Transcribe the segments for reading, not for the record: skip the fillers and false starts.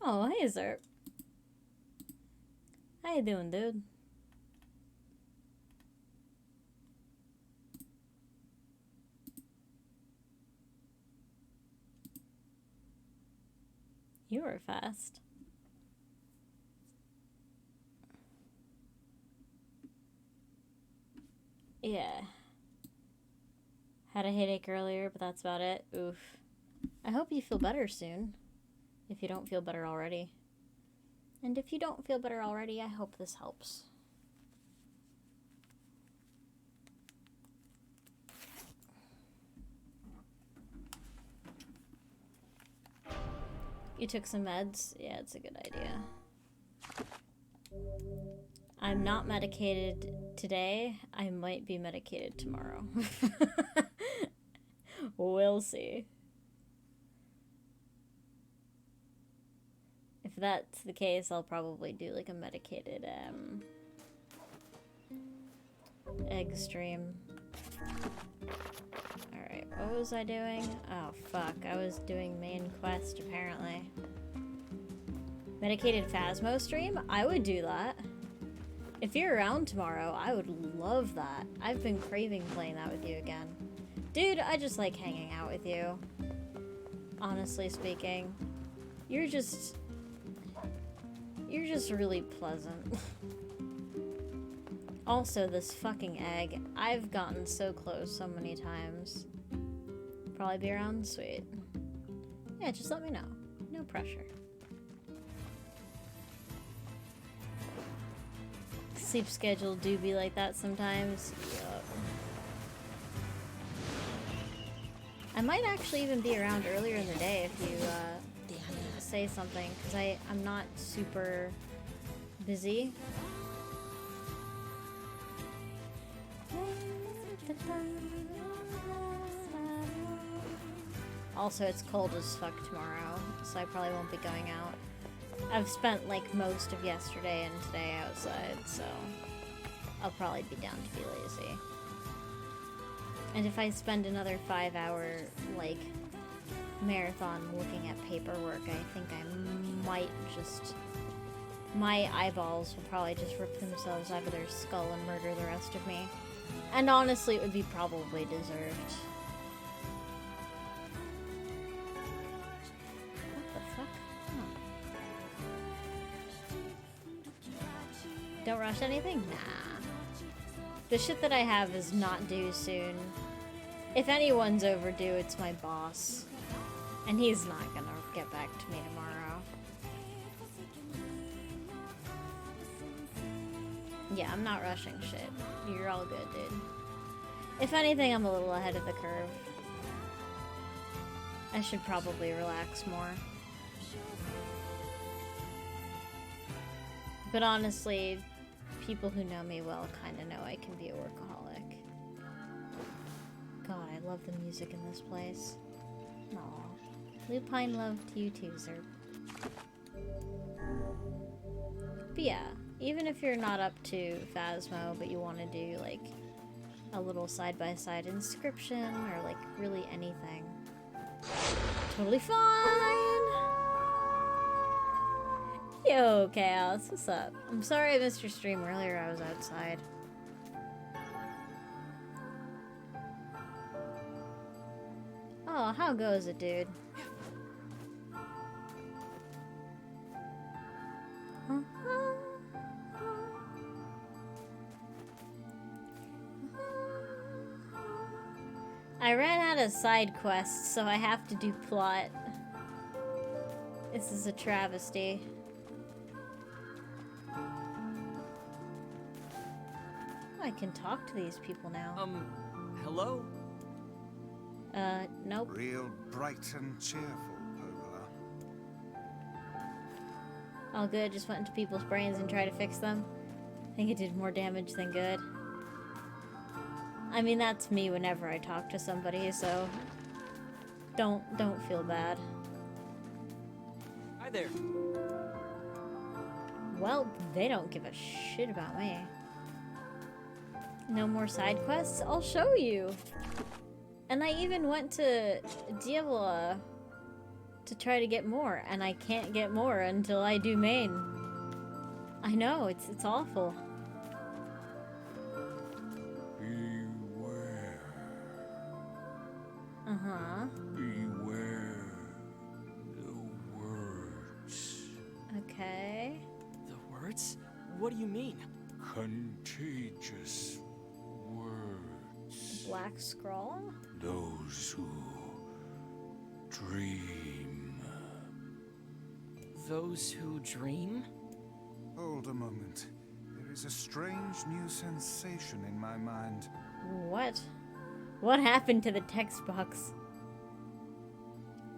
Oh, hey, Zerp. How you doing, dude? You were fast. Yeah. Had a headache earlier, but that's about it. Oof. I hope you feel better soon, if you don't feel better already. And if you don't feel better already, I hope this helps. You took some meds? Yeah, it's a good idea. I'm not medicated today. I might be medicated tomorrow. We'll see. If that's the case, I'll probably do like a medicated egg stream. Alright, what was I doing? Oh fuck, I was doing main quest apparently. Medicated Phasmo stream? I would do that. If you're around tomorrow, I would love that. I've been craving playing that with you again. Dude, I just like hanging out with you. Honestly speaking. You're just really pleasant. Also, this fucking egg. I've gotten so close so many times. Probably be around. Sweet. Yeah, just let me know. No pressure. Sleep schedule do be like that sometimes. Yup. I might actually even be around earlier in the day if you say something, because I'm not super busy. Also, it's cold as fuck tomorrow, so I probably won't be going out. I've spent like most of yesterday and today outside, so I'll probably be down to be lazy. And if I spend another 5-hour like marathon looking at paperwork, I think I might just... my eyeballs will probably just rip themselves out of their skull and murder the rest of me. And honestly, it would be probably deserved. What the fuck? Oh. Don't rush anything? Nah. The shit that I have is not due soon. If anyone's overdue, it's my boss. And he's not gonna get back to me tomorrow. Yeah, I'm not rushing shit. You're all good, dude. If anything, I'm a little ahead of the curve. I should probably relax more. But honestly, people who know me well kind of know I can be a workaholic. God, I love the music in this place. Aw. Lupine love to you too, sir. But yeah, even if you're not up to Phasmo, but you want to do like a little side-by-side inscription or like really anything, totally fine. Yo, Chaos, what's up? I'm sorry I missed your stream earlier, I was outside. Oh, how goes it, dude? I ran out of side quests, so I have to do plot. This is a travesty. Oh, I can talk to these people now. Hello? Nope. Real bright and cheerful, Polar. All good, just went into people's brains and tried to fix them. I think it did more damage than good. I mean, that's me whenever I talk to somebody, so don't feel bad. Hi there. Well, they don't give a shit about me. No more side quests? I'll show you. And I even went to Diavola to try to get more, and I can't get more until I do main. I know, it's awful. Beware. Uh-huh. Beware the words. Okay. The words? What do you mean? Contagious words. Black scroll? Those who dream. Those who dream? Hold a moment. There is a strange new sensation in my mind. What? What happened to the text box?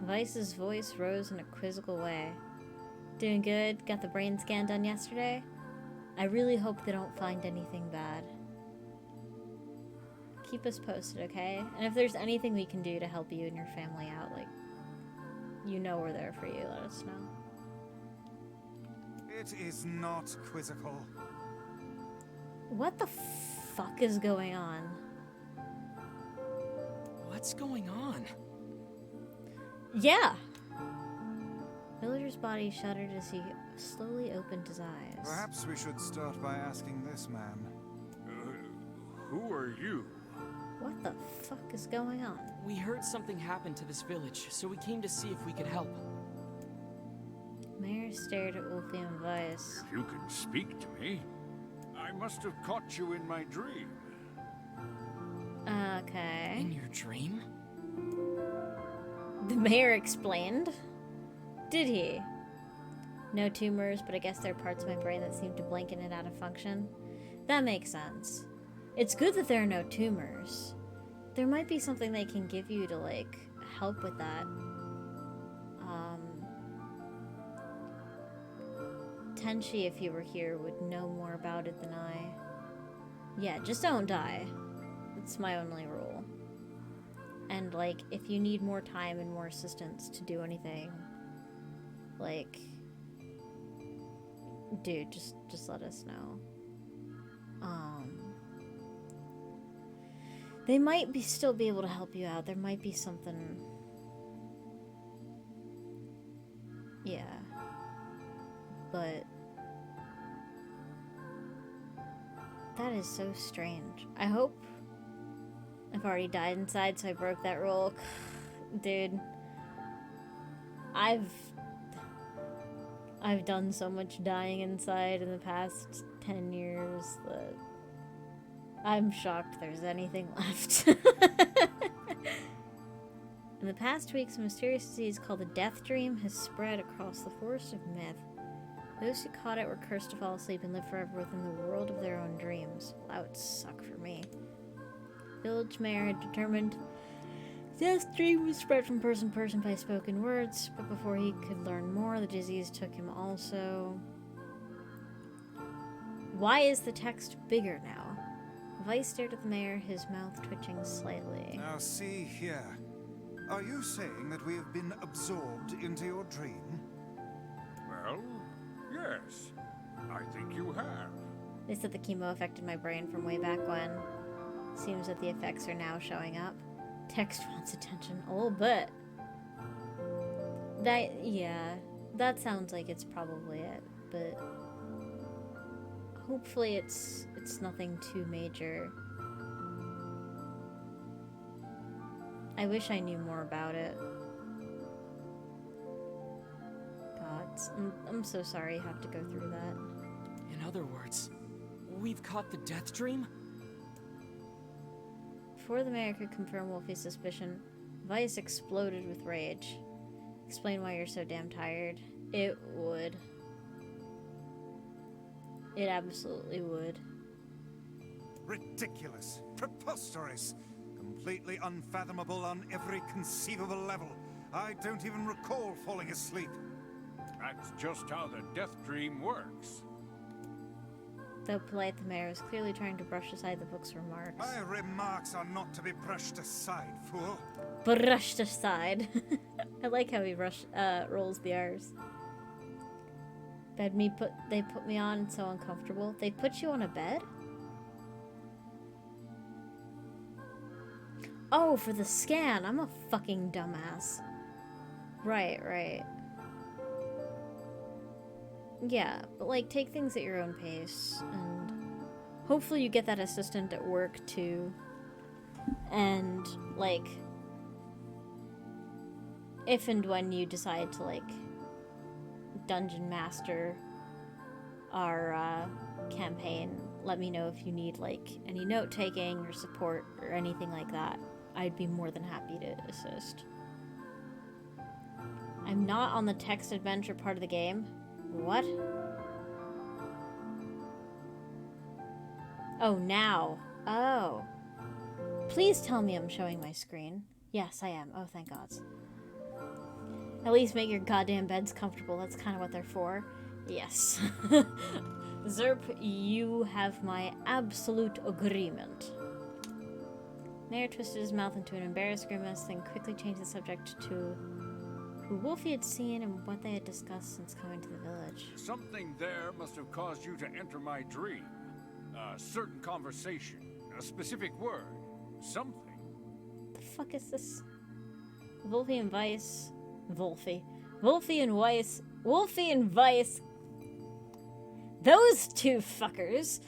Vice's voice rose in a quizzical way. Doing good? Got the brain scan done yesterday? I really hope they don't find anything bad. Keep us posted, okay? And if there's anything we can do to help you and your family out, like, you know we're there for you, let us know. It is not quizzical. What the fuck is going on? What's going on? Yeah! Villager's body shuddered as he slowly opened his eyes. Perhaps we should start by asking this man. Who are you? What the fuck is going on? We heard something happened to this village, so we came to see if we could help. Mayor stared at Wolfie and Vice. If you can speak to me, I must have caught you in my dream. Okay. In your dream? The mayor explained. Did he? No tumors, but I guess there are parts of my brain that seem to blink in and out of function. That makes sense. It's good that there are no tumors. There might be something they can give you to, like, help with that. Tenchi, if he were here, would know more about it than I. Yeah, just don't die. That's my only rule. And, like, if you need more time and more assistance to do anything, like, dude, just let us know. They might still be able to help you out. There might be something. Yeah. But that is so strange. I hope I've already died inside, so I broke that rule. Dude. I've done so much dying inside in the past 10 years that I'm shocked there's anything left. In the past weeks, a mysterious disease called the Death Dream has spread across the forest of myth. Those who caught it were cursed to fall asleep and live forever within the world of their own dreams. Well, that would suck for me. Village mayor had determined Death Dream was spread from person to person by spoken words, but before he could learn more, the disease took him also. Why is the text bigger now? Vice stared at the mayor, his mouth twitching slightly. Now see here. Are you saying that we have been absorbed into your dream? Well, yes. I think you have. They said the chemo affected my brain from way back when. Seems that the effects are now showing up. Text wants attention a little bit. That sounds like it's probably it, but hopefully it's nothing too major. I wish I knew more about it. God, I'm so sorry you have to go through that. In other words, we've caught the Death Dream? Before the mayor could confirm Wolfie's suspicion, Vice exploded with rage. Explain why you're so damn tired. It would. It absolutely would. Ridiculous. Preposterous. Completely unfathomable on every conceivable level. I don't even recall falling asleep. That's just how the Death Dream works. Though polite, the mayor was clearly trying to brush aside the book's remarks. My remarks are not to be brushed aside, fool. Brushed aside. I like how he rolls the R's. They put me on so uncomfortable. They put you on a bed? Oh, for the scan. I'm a fucking dumbass. Right, right. Yeah, but like take things at your own pace, and hopefully you get that assistant at work too. And like, if and when you decide to like dungeon master our campaign, let me know if you need like any note taking or support or anything like that. I'd be more than happy to assist. I'm not on the text adventure part of the game. What? Oh, now. Oh. Please tell me I'm showing my screen. Yes, I am. Oh, thank God. At least make your goddamn beds comfortable. That's kind of what they're for. Yes. Zerp, you have my absolute agreement. Nair twisted his mouth into an embarrassed grimace, then quickly changed the subject to who Wolfie had seen and what they had discussed since coming to the village. Something there must have caused you to enter my dream. A certain conversation, a specific word, something. The fuck is this? Wolfie and Weiss. Wolfie and Weiss. Those two fuckers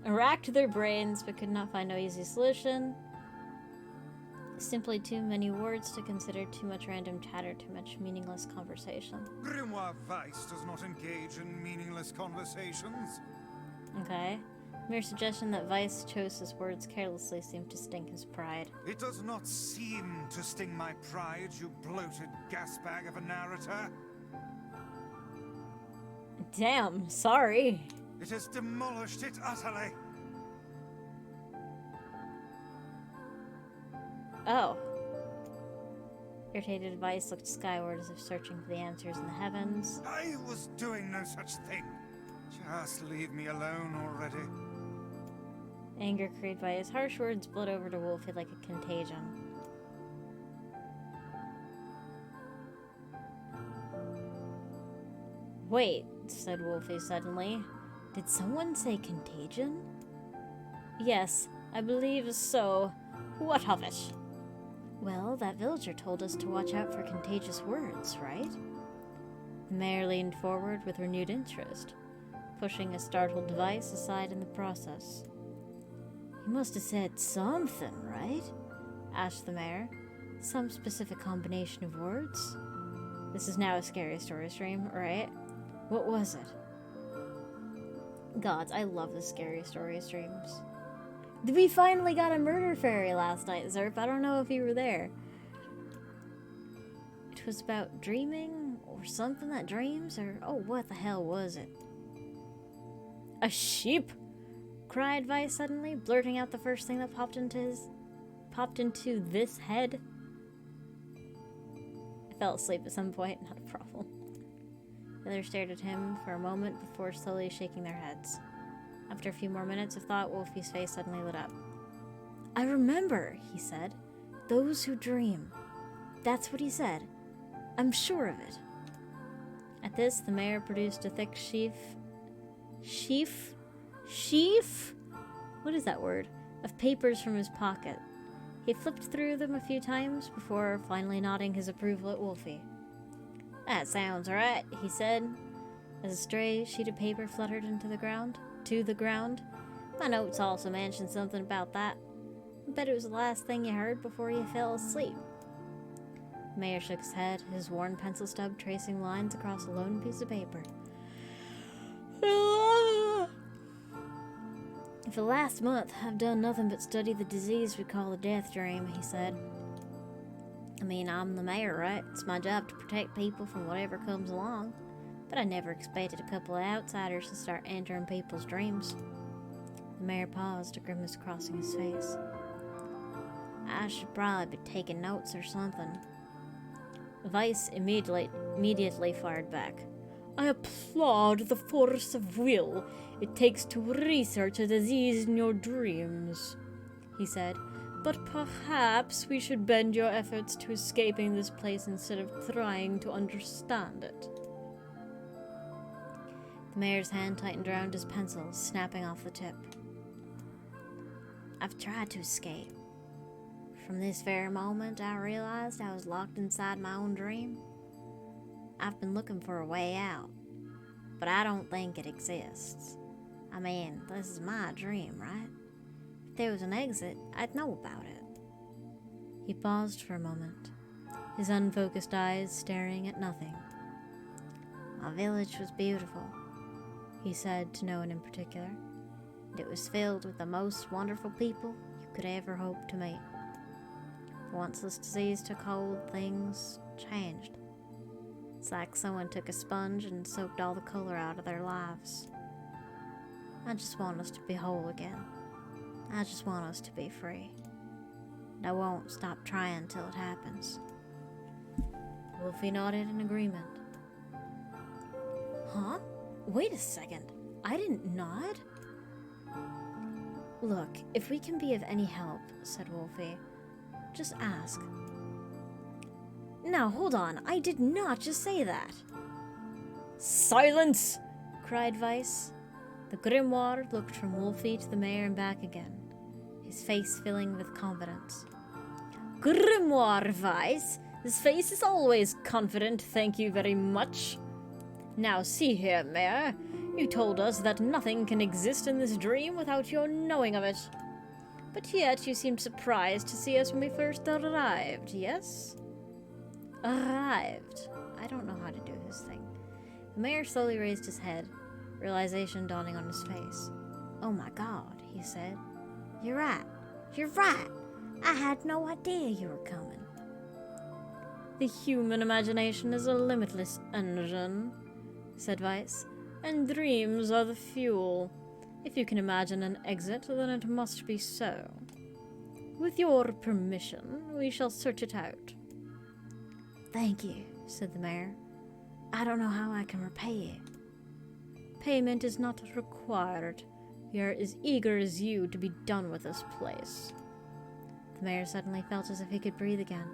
racked their brains but could not find no easy solution. Simply too many words to consider, too much random chatter, too much meaningless conversation. Grimoire Weiss does not engage in meaningless conversations. Okay. Mere suggestion that Weiss chose his words carelessly seemed to sting his pride. It does not seem to sting my pride, you bloated gasbag of a narrator. Damn, sorry. It has demolished it utterly. Oh. Irritated Weiss looked skyward as if searching for the answers in the heavens. I was doing no such thing. Just leave me alone already. Anger created by his harsh words bled over to Wolfie like a contagion. Wait, said Wolfie suddenly. Did someone say contagion? Yes, I believe so. What of it? Well, that villager told us to watch out for contagious words, right? The mayor leaned forward with renewed interest, pushing a startled Weiss aside in the process. He must have said something, right? Asked the mayor. Some specific combination of words? This is now a scary story stream, right? What was it? Gods, I love the scary story streams. We finally got a murder fairy last night, Zerp. I don't know if you were there. It was about dreaming or something that dreams, or oh, what the hell was it? A sheep? Cried Weiss suddenly, blurting out the first thing that popped into this head. I fell asleep at some point, not a problem. The others stared at him for a moment before slowly shaking their heads. After a few more minutes of thought, Wolfie's face suddenly lit up. I remember, he said. Those who dream. That's what he said. I'm sure of it. At this, the mayor produced a thick sheaf? What is that word? Of papers from his pocket. He flipped through them a few times before finally nodding his approval at Wolfie. That sounds right, he said, as a stray sheet of paper fluttered to the ground. My notes also mentioned something about that. I bet it was the last thing you heard before you fell asleep. The mayor shook his head, his worn pencil stub tracing lines across a lone piece of paper. For the last month, I've done nothing but study the disease we call the death dream, he said. I mean, I'm the mayor, right? It's my job to protect people from whatever comes along. But I never expected a couple of outsiders to start entering people's dreams. The mayor paused, a grimace crossing his face. I should probably be taking notes or something. Weiss immediately fired back. I applaud the force of will it takes to research a disease in your dreams, he said. But perhaps we should bend your efforts to escaping this place instead of trying to understand it. The mayor's hand tightened around his pencil, snapping off the tip. I've tried to escape. From this very moment, I realized I was locked inside my own dream. I've been looking for a way out, but I don't think it exists. I mean, this is my dream, right? If there was an exit, I'd know about it. He paused for a moment, his unfocused eyes staring at nothing. My village was beautiful, he said to no one in particular, and it was filled with the most wonderful people you could ever hope to meet. But once this disease took hold, things changed. It's like someone took a sponge and soaked all the color out of their lives. I just want us to be whole again. I just want us to be free. And I won't stop trying till it happens. Wolfie nodded in agreement. Huh? Wait a second. I didn't nod? Look, if we can be of any help, said Wolfie, just ask. Now, hold on. I did not just say that. Silence! Cried Vice. The grimoire looked from Wolfie to the mayor and back again, his face filling with confidence. Grimoire, Vice. His face is always confident, thank you very much. Now see here, Mayor. You told us that nothing can exist in this dream without your knowing of it. But yet you seemed surprised to see us when we first arrived, yes? Arrived. I don't know how to do this thing. The mayor slowly raised his head, realization dawning on his face. Oh my god, he said. You're right. You're right. I had no idea you were coming. The human imagination is a limitless engine, said Vice, and dreams are the fuel. If you can imagine an exit, then it must be so. With your permission, we shall search it out. Thank you, said the mayor. I don't know how I can repay you. Payment is not required. We are as eager as you to be done with this place. The mayor suddenly felt as if he could breathe again.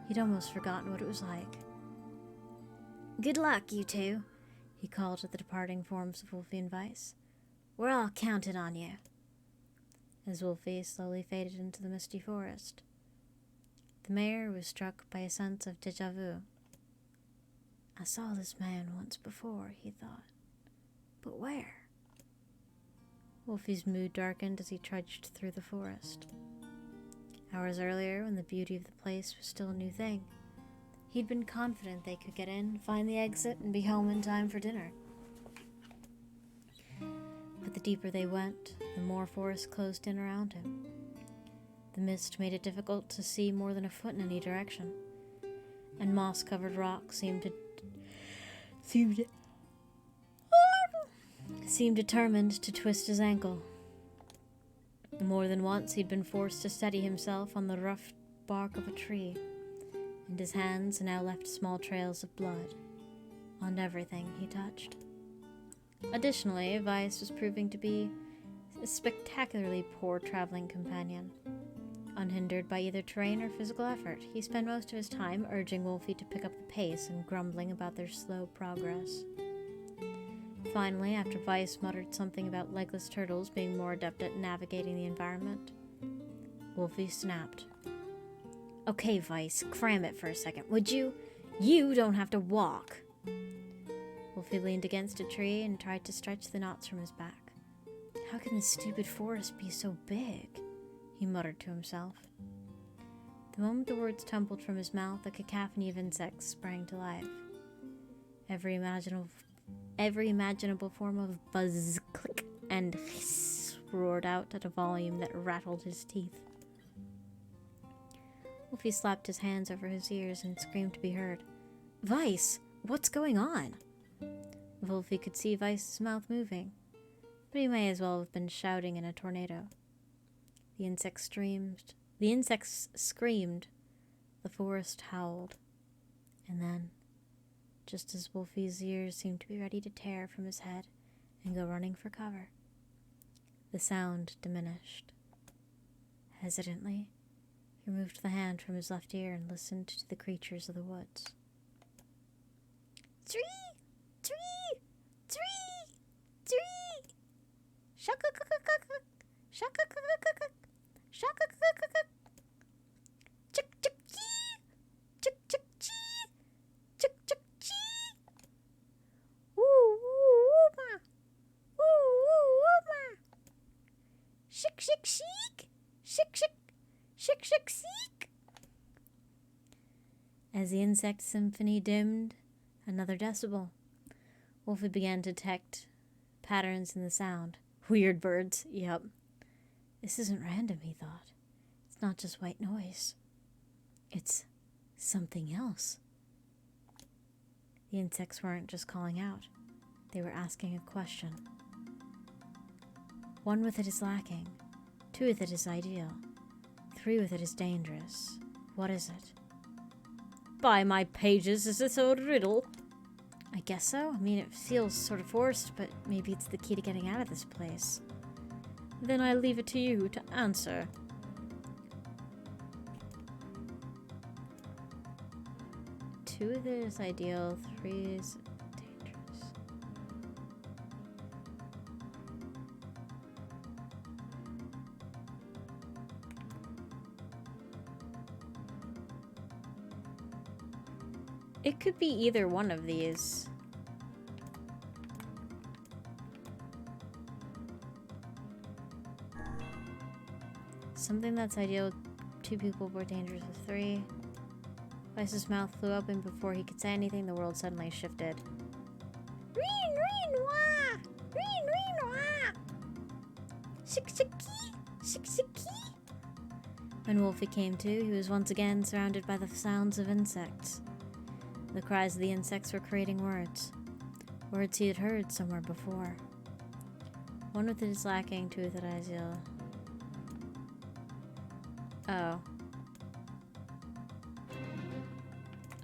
He'd almost forgotten what it was like. Good luck, you two, he called at the departing forms of Wolfie and Vice. We're all counting on you. As Wolfie slowly faded into the misty forest, the mayor was struck by a sense of déjà vu. I saw this man once before, he thought. But where? Wolfie's mood darkened as he trudged through the forest. Hours earlier, when the beauty of the place was still a new thing, he'd been confident they could get in, find the exit, and be home in time for dinner. But the deeper they went, the more forest closed in around him. The mist made it difficult to see more than a foot in any direction, and moss-covered rocks seemed determined to twist his ankle. More than once he'd been forced to steady himself on the rough bark of a tree, and his hands now left small trails of blood on everything he touched. Additionally, Vice was proving to be a spectacularly poor traveling companion. Unhindered by either terrain or physical effort, he spent most of his time urging Wolfie to pick up the pace and grumbling about their slow progress. Finally, after Vice muttered something about legless turtles being more adept at navigating the environment, Wolfie snapped. Okay, Vice, cram it for a second, would you? You don't have to walk. Wolfie leaned against a tree and tried to stretch the knots from his back. How can this stupid forest be so big? He muttered to himself. The moment the words tumbled from his mouth, a cacophony of insects sprang to life. Every imaginable form of buzz, click, and hiss roared out at a volume that rattled his teeth. Wolfie slapped his hands over his ears and screamed to be heard. Vice, what's going on? Wolfie could see Vice's mouth moving, but he may as well have been shouting in a tornado. The insects screamed, the forest howled, and then, just as Wolfie's ears seemed to be ready to tear from his head and go running for cover, the sound diminished. Hesitantly, he removed the hand from his left ear and listened to the creatures of the woods. Tree! Tree! Tree! Tree! Shaka-ka-ka-ka-ka! Shaka-ka-ka-ka-ka! Shaka-ka-ka-ka-ka! Chick-chick-chee! Chick-chick-chee! Chick-chick-chee! Shik, shik, shik! Shik, shik! Shik, shik, shik! As the insect symphony dimmed another decibel, Wolfie began to detect patterns in the sound. Weird birds, yep. This isn't random, he thought. It's not just white noise. It's something else. The insects weren't just calling out. They were asking a question. One with it is lacking. Two with it is ideal. Three with it is dangerous. What is it? By my pages, is this a riddle? I guess so. I mean, it feels sort of forced, but maybe it's the key to getting out of this place. Then I leave it to you to answer. Two of it is ideal, three is dangerous. It could be either one of these. Something that's ideal, two people were dangerous with three. Vice's mouth flew open before he could say anything. The world suddenly shifted. Reen, reen, wah! Reen, reen, wah! Shik-shiki! Shik-shiki! When Wolfie came to, he was once again surrounded by the sounds of insects. The cries of the insects were creating words. Words he had heard somewhere before. One with it is lacking, two with it is ideal. Oh.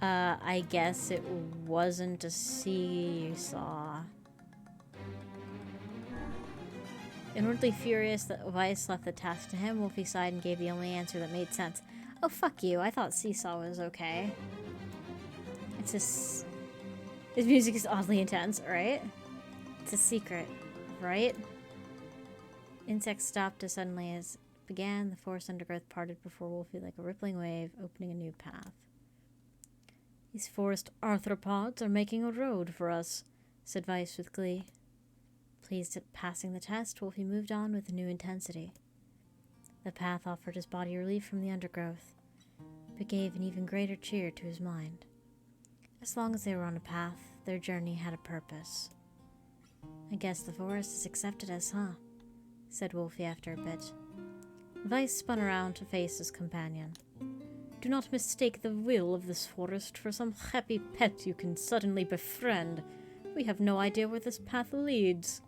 I guess it wasn't a seesaw. Inwardly furious that Vice left the task to him, Wolfie sighed and gave the only answer that made sense. Oh, fuck you. I thought seesaw was okay. It's just... His music is oddly intense, right? It's a secret, right? Insects stopped as suddenly as it began. The forest undergrowth parted before Wolfie like a rippling wave, opening a new path. These forest arthropods are making a road for us, said Vice with glee. Pleased at passing the test, Wolfie moved on with a new intensity. The path offered his body relief from the undergrowth, but gave an even greater cheer to his mind. As long as they were on a path, their journey had a purpose. I guess the forest is accepted as, huh? Said Wolfie after a bit. Vice spun around to face his companion. Do not mistake the will of this forest for some happy pet you can suddenly befriend. We have no idea where this path leads.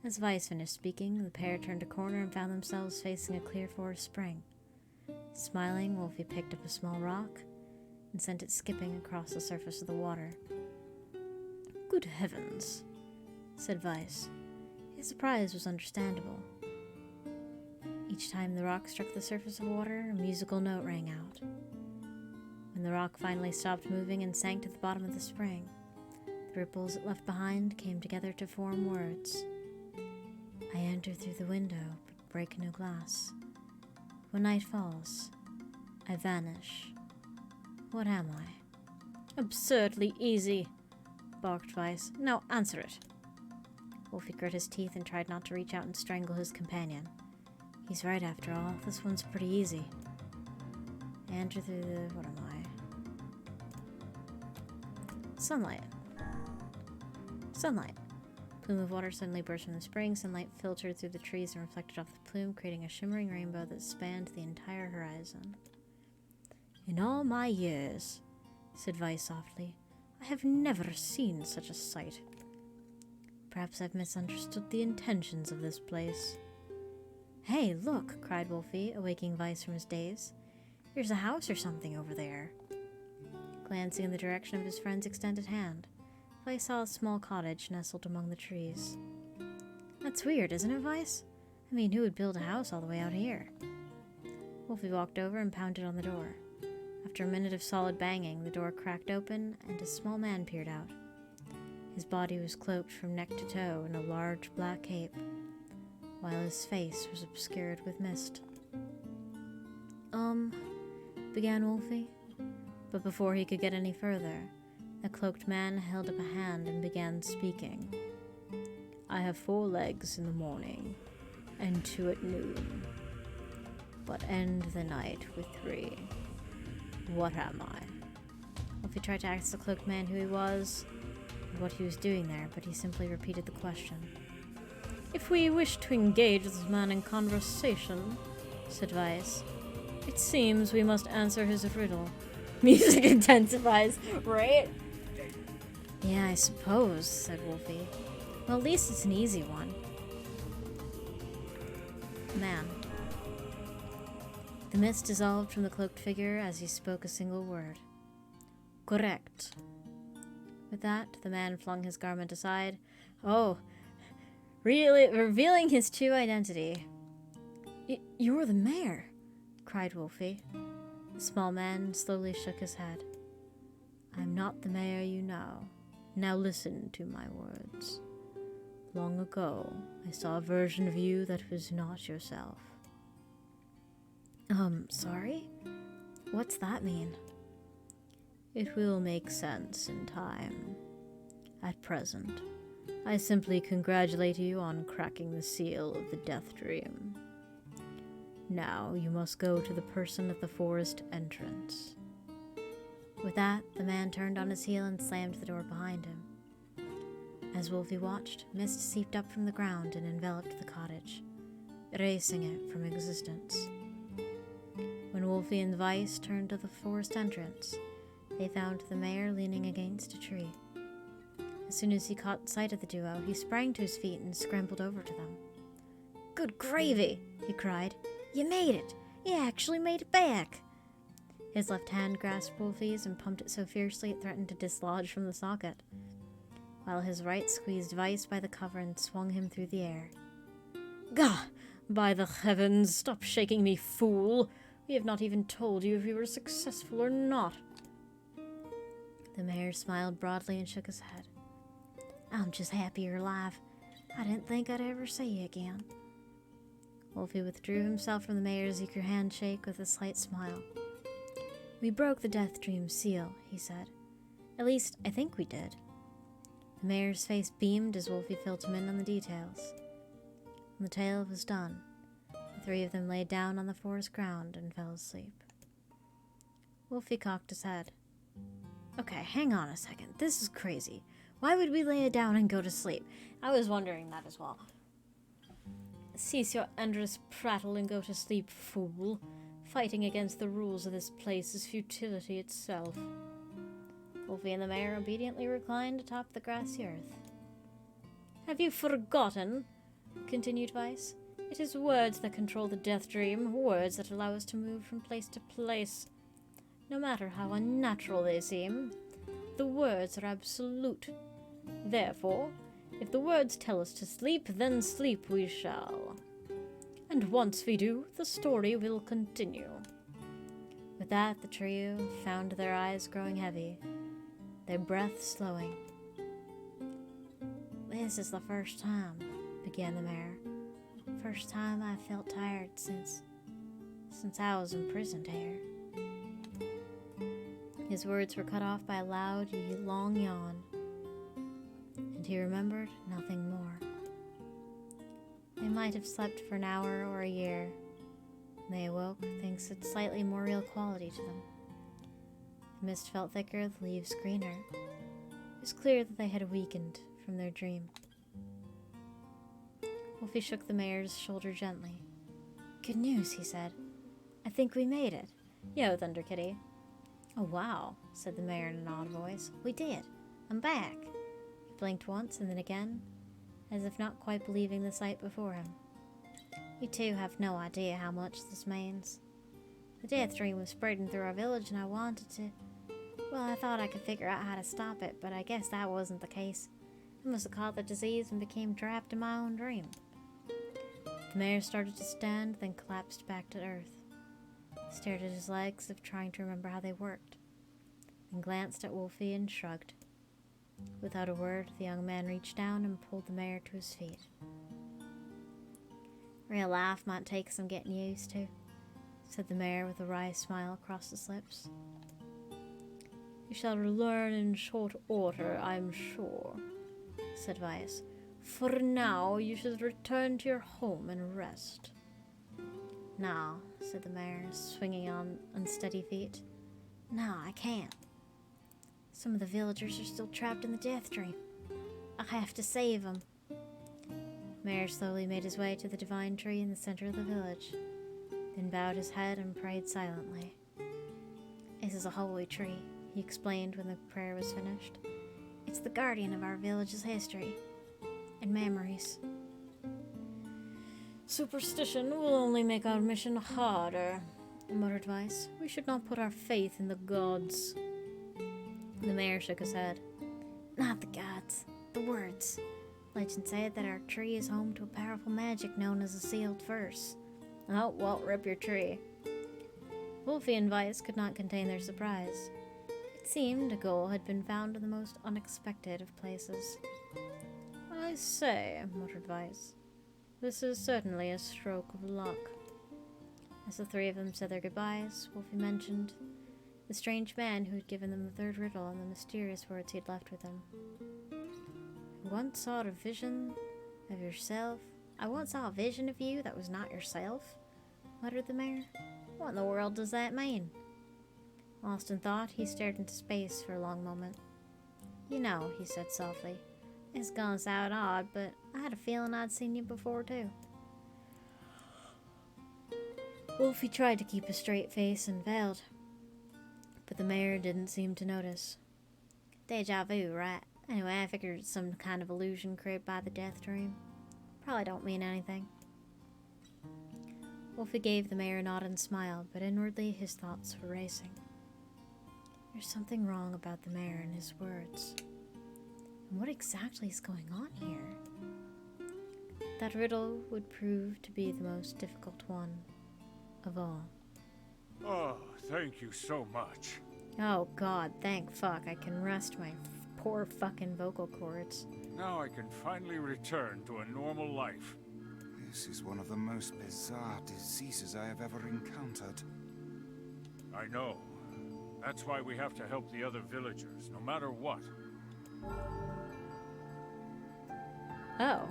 As Vice finished speaking, the pair turned a corner and found themselves facing a clear forest spring. Smiling, Wolfie picked up a small rock and sent it skipping across the surface of the water. Good heavens, said Vice. His surprise was understandable. Each time the rock struck the surface of water, a musical note rang out. When the rock finally stopped moving and sank to the bottom of the spring, the ripples it left behind came together to form words. I enter through the window, but break no glass. When night falls, I vanish. What am I? Absurdly easy, barked Vice. Now answer it. Wolfie grit his teeth and tried not to reach out and strangle his companion. He's right after all. This one's pretty easy. I enter through the... what am I? Sunlight. Sunlight. A plume of water suddenly burst from the spring. Sunlight filtered through the trees and reflected off the plume, creating a shimmering rainbow that spanned the entire horizon. In all my years, said Vice softly, I have never seen such a sight. Perhaps I've misunderstood the intentions of this place. Hey, look, cried Wolfie, awaking Vice from his daze. There's a house or something over there. Glancing in the direction of his friend's extended hand, Vice saw a small cottage nestled among the trees. That's weird, isn't it, Vice? I mean, who would build a house all the way out here? Wolfie walked over and pounded on the door. After a minute of solid banging, the door cracked open and a small man peered out. His body was cloaked from neck to toe in a large black cape, while his face was obscured with mist. Began Wolfie. But before he could get any further, the cloaked man held up a hand and began speaking. I have 4 legs in the morning. and 2 at noon. But end the night with 3. What am I? Wolfie tried to ask the cloaked man who he was and what he was doing there, but he simply repeated the question. If we wish to engage this man in conversation, said Weiss, it seems we must answer his riddle. Music intensifies, right? Yeah, I suppose, said Wolfie. Well, at least it's an easy one. Man. The mist dissolved from the cloaked figure as he spoke a single word. Correct. With that, the man flung his garment aside. Oh, really revealing his true identity. You're the mayor, cried Wolfie. The small man slowly shook his head. I'm not the mayor you know. Now listen to my words. Long ago, I saw a version of you that was not yourself. Sorry? What's that mean? It will make sense in time. At present, I simply congratulate you on cracking the seal of the Death Dream. Now you must go to the person at the forest entrance. With that, the man turned on his heel and slammed the door behind him. As Wolfie watched, mist seeped up from the ground and enveloped the cottage, erasing it from existence. When Wolfie and Weiss turned to the forest entrance, they found the mayor leaning against a tree. As soon as he caught sight of the duo, he sprang to his feet and scrambled over to them. Good gravy, he cried. You made it! You actually made it back! His left hand grasped Wolfie's and pumped it so fiercely it threatened to dislodge from the socket, while his right squeezed Weiss by the cover and swung him through the air. Gah! By the heavens, stop shaking me, fool! We have not even told you if you were successful or not. The mayor smiled broadly and shook his head. I'm just happy you're alive. I didn't think I'd ever see you again. Wolfie withdrew himself from the mayor's eager handshake with a slight smile. We broke the Death Dream seal, he said. At least, I think we did. The mayor's face beamed as Wolfie filled him in on the details. When the tale was done, the 3 of them lay down on the forest ground and fell asleep. Wolfie cocked his head. Okay, hang on a second. This is crazy. Why would we lay it down and go to sleep? I was wondering that as well. Cease your endless prattle and go to sleep, fool. Fighting against the rules of this place is futility itself. Wolfie and the mayor obediently reclined atop the grassy earth. Have you forgotten? Continued Weiss. It is words that control the Death Dream, words that allow us to move from place to place. No matter how unnatural they seem, the words are absolute. Therefore, if the words tell us to sleep, then sleep we shall. And once we do, the story will continue. With that, the trio found their eyes growing heavy, their breath slowing. This is the first time, began the mayor. First time I felt tired since I was imprisoned here. His words were cut off by a loud, long yawn, and he remembered nothing more. They might have slept for an hour or a year. When they awoke, things had slightly more real quality to them. The mist felt thicker, the leaves greener. It was clear that they had weakened from their dream. Wolfie shook the mayor's shoulder gently. Good news, he said. I think we made it. Yo, Thunder Kitty. Oh, wow, said the mayor in an odd voice. We did. I'm back. He blinked once and then again, as if not quite believing the sight before him. You two have no idea how much this means. The Death Dream was spreading through our village and I wanted to... Well, I thought I could figure out how to stop it, but I guess that wasn't the case. I must have caught the disease and became trapped in my own dream. The mayor started to stand, then collapsed back to earth. He stared at his legs as if trying to remember how they worked, then glanced at Wolfie and shrugged. Without a word, the young man reached down and pulled the mayor to his feet. Real life might take some getting used to, said the mayor with a wry smile across his lips. You shall learn in short order, I'm sure, said Weiss. For now, you should return to your home and rest. No, said the mayor, swinging on unsteady feet. No, I can't. Some of the villagers are still trapped in the death dream. I have to save them. Mayor slowly made his way to the divine tree in the center of the village, then bowed his head and prayed silently. This is a holy tree, he explained when the prayer was finished. It's the guardian of our village's history and memories. Superstition will only make our mission harder, muttered Vice. We should not put our faith in the gods. The mayor shook his head. Not the gods, the words. Legend said that our tree is home to a powerful magic known as a sealed verse. Oh, well, rip your tree. Wolfie and Vice could not contain their surprise. It seemed a goal had been found in the most unexpected of places. I say, muttered Vice. This is certainly a stroke of luck. As the three of them said their goodbyes, Wolfie mentioned the strange man who had given them the third riddle and the mysterious words he had left with him. I once saw a vision of yourself. I once saw a vision of you that was not yourself, muttered the mayor. What in the world does that mean? Lost in thought, he stared into space for a long moment. You know, he said softly, it's gonna sound odd, but I had a feeling I'd seen you before too. Wolfie tried to keep a straight face and veiled, but the mayor didn't seem to notice. Deja vu, right? Anyway, I figured it's some kind of illusion created by the death dream. Probably don't mean anything. Wolfie gave the mayor a nod and smiled, but inwardly his thoughts were racing. There's something wrong about the mayor and his words. And what exactly is going on here? That riddle would prove to be the most difficult one of all. Oh, thank you so much. Oh god, thank fuck, I can rest my poor fucking vocal cords. Now I can finally return to a normal life. This is one of the most bizarre diseases I have ever encountered. I know. That's why we have to help the other villagers, no matter what. Oh.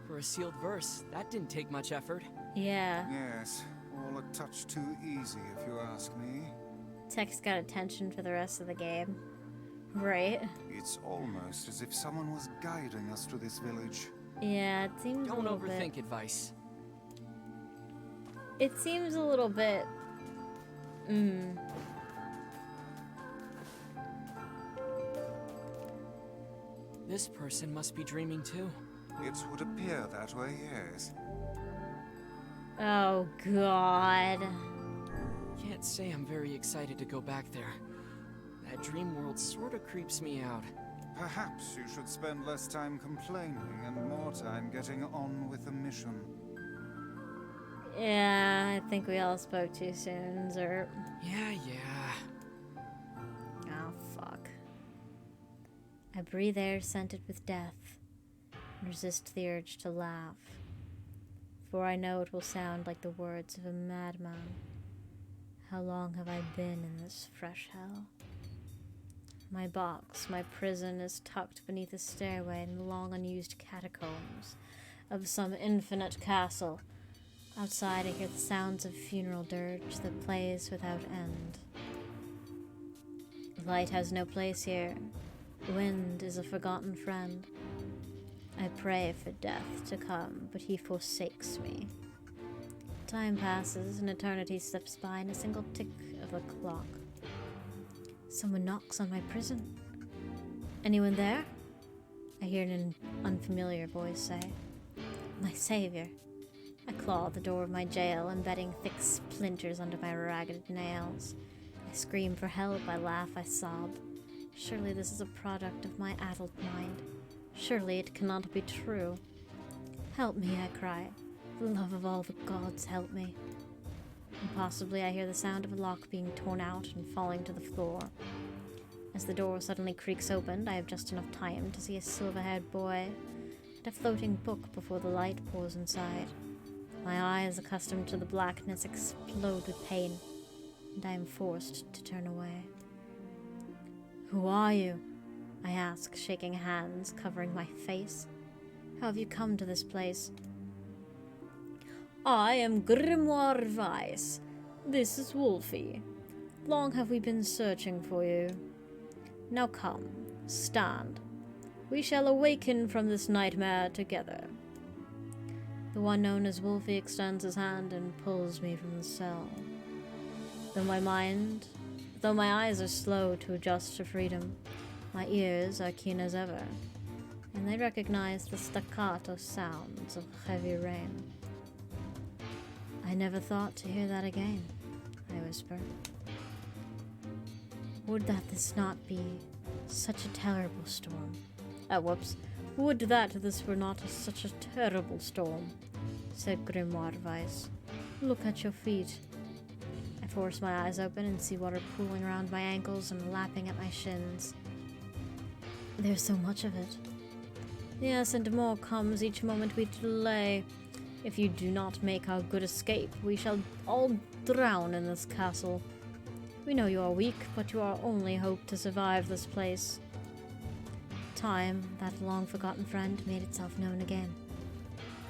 For a sealed verse, that didn't take much effort. Yeah. Yes, all a touch too easy if you ask me. Text got attention for the rest of the game. Right. It's almost as if someone was guiding us to this village. Yeah, it seems Don't a little overthink bit... advice. It seems a little bit... This person must be dreaming too. It would appear that way, yes. Oh, God. Can't say I'm very excited to go back there. That dream world sorta creeps me out. Perhaps you should spend less time complaining and more time getting on with the mission. Yeah, I think we all spoke too soon, Zerp. Yeah. Oh, fuck. I breathe air scented with death, and resist the urge to laugh, for I know it will sound like the words of a madman. How long have I been in this fresh hell? My box, my prison, is tucked beneath a stairway in the long unused catacombs of some infinite castle. Outside I hear the sounds of funeral dirge that plays without end. Light has no place here. Wind is a forgotten friend. I pray for death to come, but he forsakes me. Time passes, and eternity slips by in a single tick of the clock. Someone knocks on my prison. Anyone there? I hear an unfamiliar voice say. My savior. I claw at the door of my jail, embedding thick splinters under my ragged nails. I scream for help, I laugh, I sob. Surely this is a product of my addled mind. Surely it cannot be true. Help me, I cry. For the love of all the gods, help me. And possibly I hear the sound of a lock being torn out and falling to the floor. As the door suddenly creaks open, I have just enough time to see a silver-haired boy and a floating book before the light pours inside. My eyes, accustomed to the blackness, explode with pain, and I am forced to turn away. Who are you? I ask, shaking hands, covering my face. How have you come to this place? I am Grimoire Weiss. This is Wolfie. Long have we been searching for you. Now come, stand. We shall awaken from this nightmare together. The one known as Wolfie extends his hand and pulls me from the cell. Though my eyes are slow to adjust to freedom, my ears are keen as ever, and they recognize the staccato sounds of heavy rain. I never thought to hear that again, I whisper. Would that this not be such a terrible storm. Whoops. Would that this were not such a terrible storm, said Grimoire Weiss. Look at your feet. I force my eyes open and see water pooling around my ankles and lapping at my shins. There's so much of it. Yes, and more comes each moment we delay. If you do not make our good escape, we shall all drown in this castle. We know you are weak, but you are our only hope to survive this place. Time, that long-forgotten friend, made itself known again.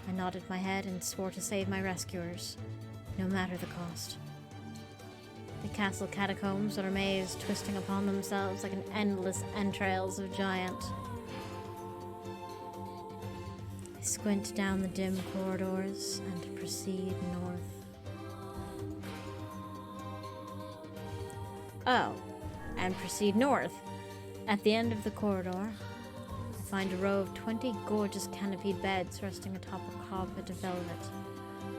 I nodded my head and swore to save my rescuers, no matter the cost. The castle catacombs are a maze twisting upon themselves like an endless entrails of giant. I squint down the dim corridors and proceed north. Oh, and proceed north. At the end of the corridor, I find a row of 20 gorgeous canopied beds resting atop a carpet of velvet.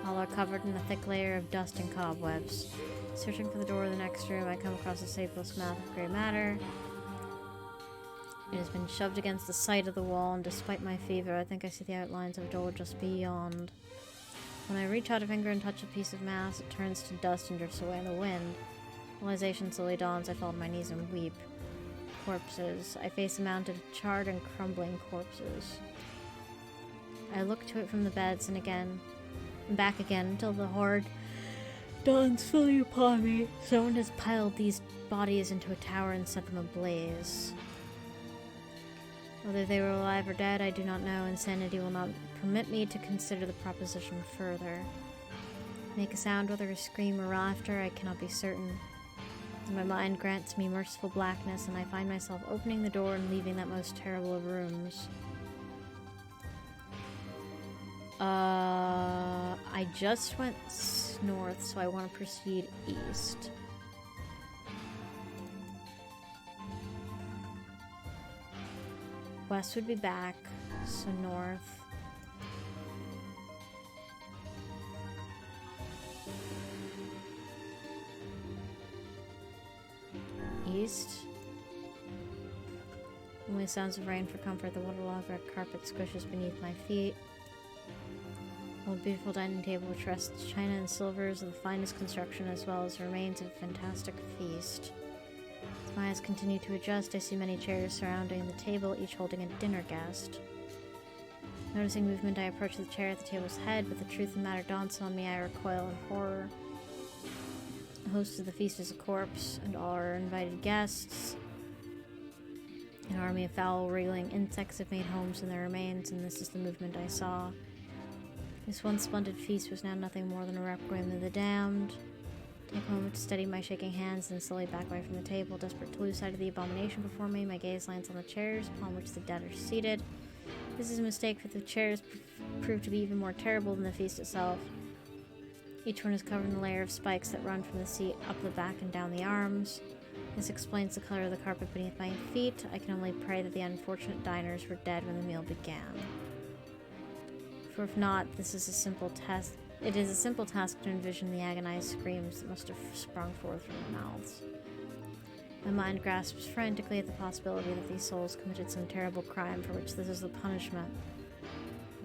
All are covered in a thick layer of dust and cobwebs. Searching for the door of the next room, I come across a shapeless mound of gray matter. It has been shoved against the side of the wall, and despite my fever, I think I see the outlines of a door just beyond. When I reach out a finger and touch a piece of mass, it turns to dust and drifts away in the wind. Realization slowly dawns. I fall to my knees and weep. Corpses. I face a mound of charred and crumbling corpses. I look to it from the beds and again, and back again, until the horde dawns fully upon me. Someone has piled these bodies into a tower and set them ablaze. Whether they were alive or dead, I do not know. Insanity will not permit me to consider the proposition further. Make a sound, whether a scream or laughter, I cannot be certain. My mind grants me merciful blackness, and I find myself opening the door and leaving that most terrible of rooms. I just went north, so I want to proceed east. West would be back, so north. East. Only sounds of rain for comfort. The waterlogged red carpet squishes beneath my feet. Old beautiful dining table which rests china and silvers of the finest construction, as well as the remains of a fantastic feast. As my eyes continue to adjust, I see many chairs surrounding the table, each holding a dinner guest. Noticing movement, I approach the chair at the table's head, but the truth of the matter dawns on me. I recoil in horror. The host of the feast is a corpse, and all are invited guests. An army of foul, wriggling insects have made homes in their remains, and this is the movement I saw. This once splendid feast was now nothing more than a requiem of the damned. Take a moment to steady my shaking hands, then slowly back away from the table. Desperate to lose sight of the abomination before me, my gaze lands on the chairs upon which the dead are seated. This is a mistake, for the chairs prove to be even more terrible than the feast itself. Each one is covered in a layer of spikes that run from the seat up the back and down the arms. This explains the color of the carpet beneath my feet. I can only pray that the unfortunate diners were dead when the meal began. For if not, this is a simple test. It is a simple task to envision the agonized screams that must have sprung forth from their mouths. My mind grasps frantically at the possibility that these souls committed some terrible crime for which this is the punishment.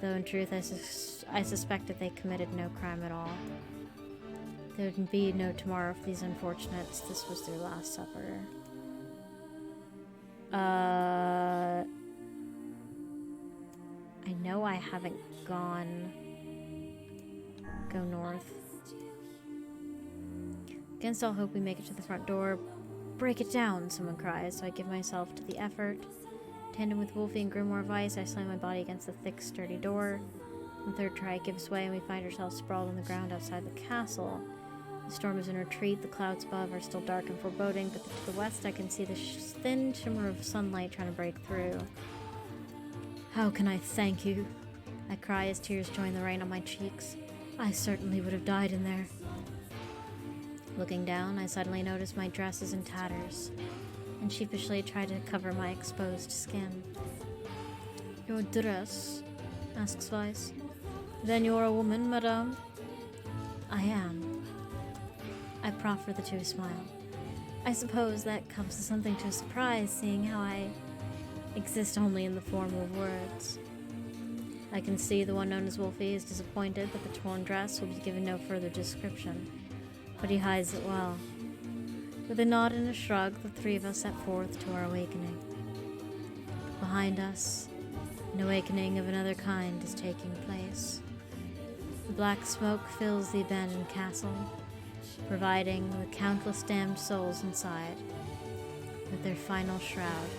Though in truth, I suspect that they committed no crime at all. There would be no tomorrow for these unfortunates. This was their last supper. I know I haven't gone... Go north. Against all hope, we make it to the front door, break it down, someone cries, so I give myself to the effort. Tandem with Wolfie and Grimoire Vice, I slam my body against the thick, sturdy door. The third try gives way, and we find ourselves sprawled on the ground outside the castle. The storm is in retreat, the clouds above are still dark and foreboding, but to the west I can see the thin shimmer of sunlight trying to break through. How can I thank you? I cry as tears join the rain on my cheeks. I certainly would have died in there. Looking down, I suddenly notice my dress is in tatters, and sheepishly try to cover my exposed skin. Your dress? Asks Vice. Then you're a woman, madame? I am. I proffer the two a smile. I suppose that comes as something to a surprise, seeing how I exist only in the form of words. I can see the one known as Wolfie is disappointed that the torn dress will be given no further description, but he hides it well. With a nod and a shrug, the three of us set forth to our awakening. Behind us, an awakening of another kind is taking place. The black smoke fills the abandoned castle, providing the countless damned souls inside with their final shroud.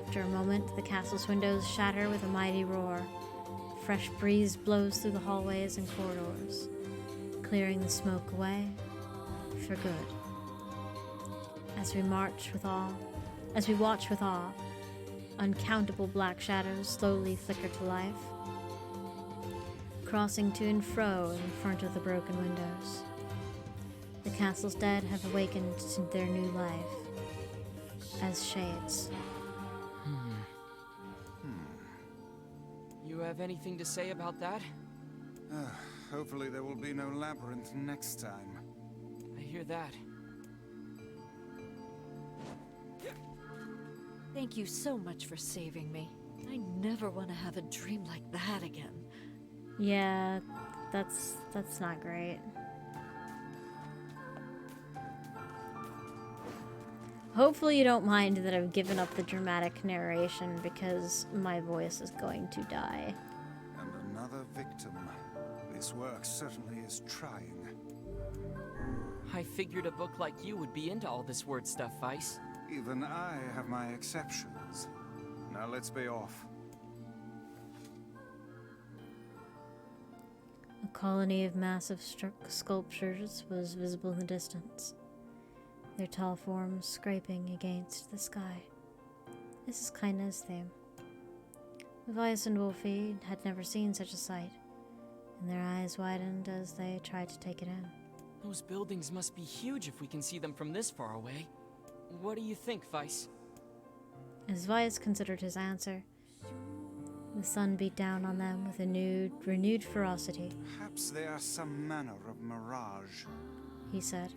After a moment, the castle's windows shatter with a mighty roar. A fresh breeze blows through the hallways and corridors, clearing the smoke away for good. As we watch with awe, uncountable black shadows slowly flicker to life, crossing to and fro in front of the broken windows. The castle's dead have awakened to their new life as shades. You have anything to say about that? Hopefully there will be no labyrinth next time. I hear that. Thank you so much for saving me. I never want to have a dream like that again. Yeah, that's not great. Hopefully you don't mind that I've given up the dramatic narration because my voice is going to die. And another victim. This work certainly is trying. I figured a book like you would be into all this word stuff, Vice. Even I have my exceptions. Now let's be off. A colony of massive sculptures was visible in the distance, their tall forms scraping against the sky. This is Kindness' theme. Vice and Wolfie had never seen such a sight, and their eyes widened as they tried to take it in. Those buildings must be huge if we can see them from this far away. What do you think, Vice? As Vice considered his answer, the sun beat down on them with a renewed ferocity. Perhaps they are some manner of mirage. He said.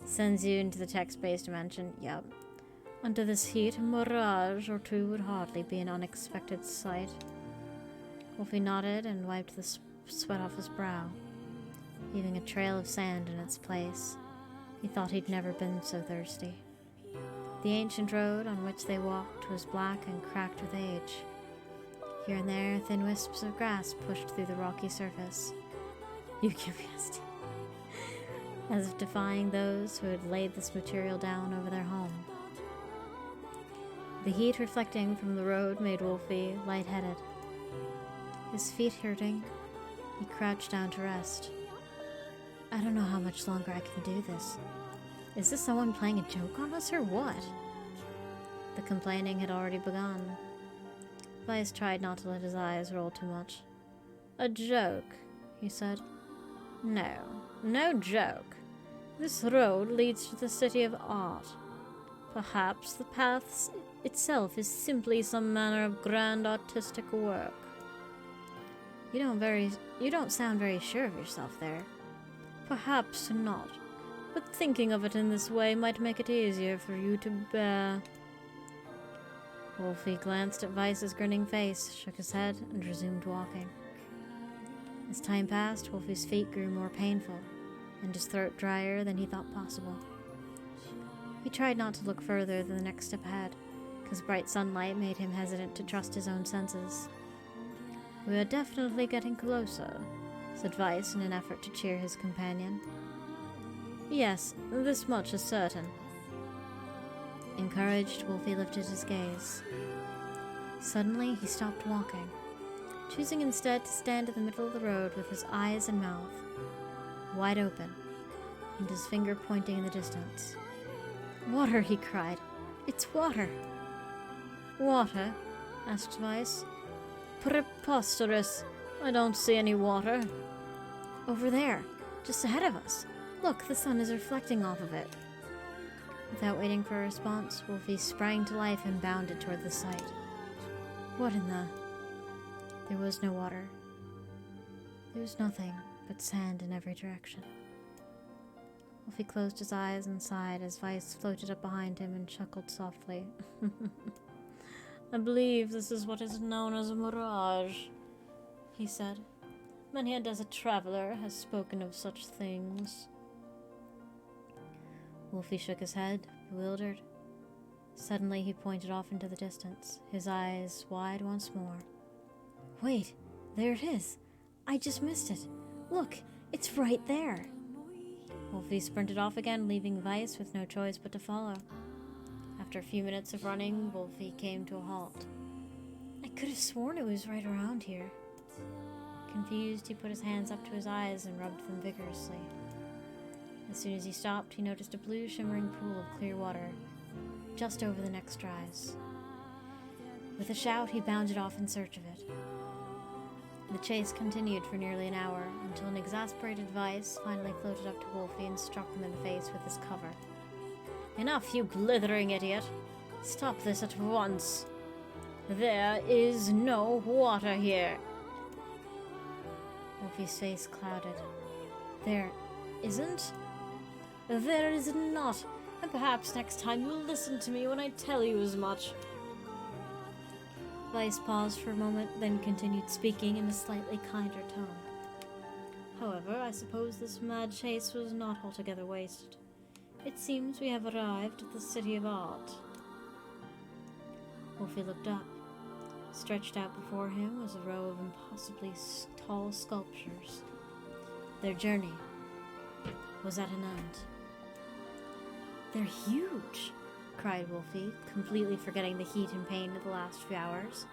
Sends you into the text-based dimension. Yup. Under this heat, a mirage or two would hardly be an unexpected sight. Wolfie nodded and wiped the sweat off his brow, leaving a trail of sand in its place. He thought he'd never been so thirsty. The ancient road on which they walked was black and cracked with age. Here and there, thin wisps of grass pushed through the rocky surface. You curiosity. As if defying those who had laid this material down over their home. The heat reflecting from the road made Wolfie lightheaded. His feet hurting, he crouched down to rest. I don't know how much longer I can do this. Is this someone playing a joke on us or what? The complaining had already begun. Vice tried not to let his eyes roll too much. A joke, he said. No joke. This road leads to the city of art. Perhaps the path itself is simply some manner of grand artistic work. You don't sound very sure of yourself there. Perhaps not, but thinking of it in this way might make it easier for you to bear. Wolfie glanced at Vice's grinning face, shook his head, and resumed walking. As time passed, Wolfie's feet grew more painful, and his throat drier than he thought possible. He tried not to look further than the next step ahead, because bright sunlight made him hesitant to trust his own senses. We are definitely getting closer, said Vice in an effort to cheer his companion. Yes, this much is certain. Encouraged, Wolfie lifted his gaze. Suddenly, he stopped walking, choosing instead to stand in the middle of the road with his eyes and mouth wide open, and his finger pointing in the distance. Water, he cried. It's water. Water? Asked Weiss. Preposterous. I don't see any water. Over there, just ahead of us. Look, the sun is reflecting off of it. Without waiting for a response, Wolfie sprang to life and bounded toward the sight. What in the... There was no water. There was nothing but sand in every direction. Wolfie closed his eyes and sighed as Weiss floated up behind him and chuckled softly. I believe this is what is known as a mirage, he said. Many a desert traveler has spoken of such things. Wolfie shook his head, bewildered. Suddenly he pointed off into the distance, his eyes wide once more. Wait, there it is. I just missed it. Look, it's right there. Wolfie sprinted off again, leaving Weiss with no choice but to follow. After a few minutes of running, Wolfie came to a halt. I could have sworn it was right around here. Confused, he put his hands up to his eyes and rubbed them vigorously. As soon as he stopped, he noticed a blue shimmering pool of clear water just over the next rise. With a shout, he bounded off in search of it. The chase continued for nearly an hour, until an exasperated Weiss finally floated up to Wolfie and struck him in the face with his cover. Enough, you blithering idiot! Stop this at once! There is no water here! Wolfie's face clouded. There isn't? There is not, and perhaps next time you'll listen to me when I tell you as much. Weiss paused for a moment, then continued speaking in a slightly kinder tone. However, I suppose this mad chase was not altogether wasted. It seems we have arrived at the City of Art. Wolfie looked up. Stretched out before him was a row of impossibly tall sculptures. Their journey was at an end. They're huge, cried Wolfie, completely forgetting the heat and pain of the last few hours.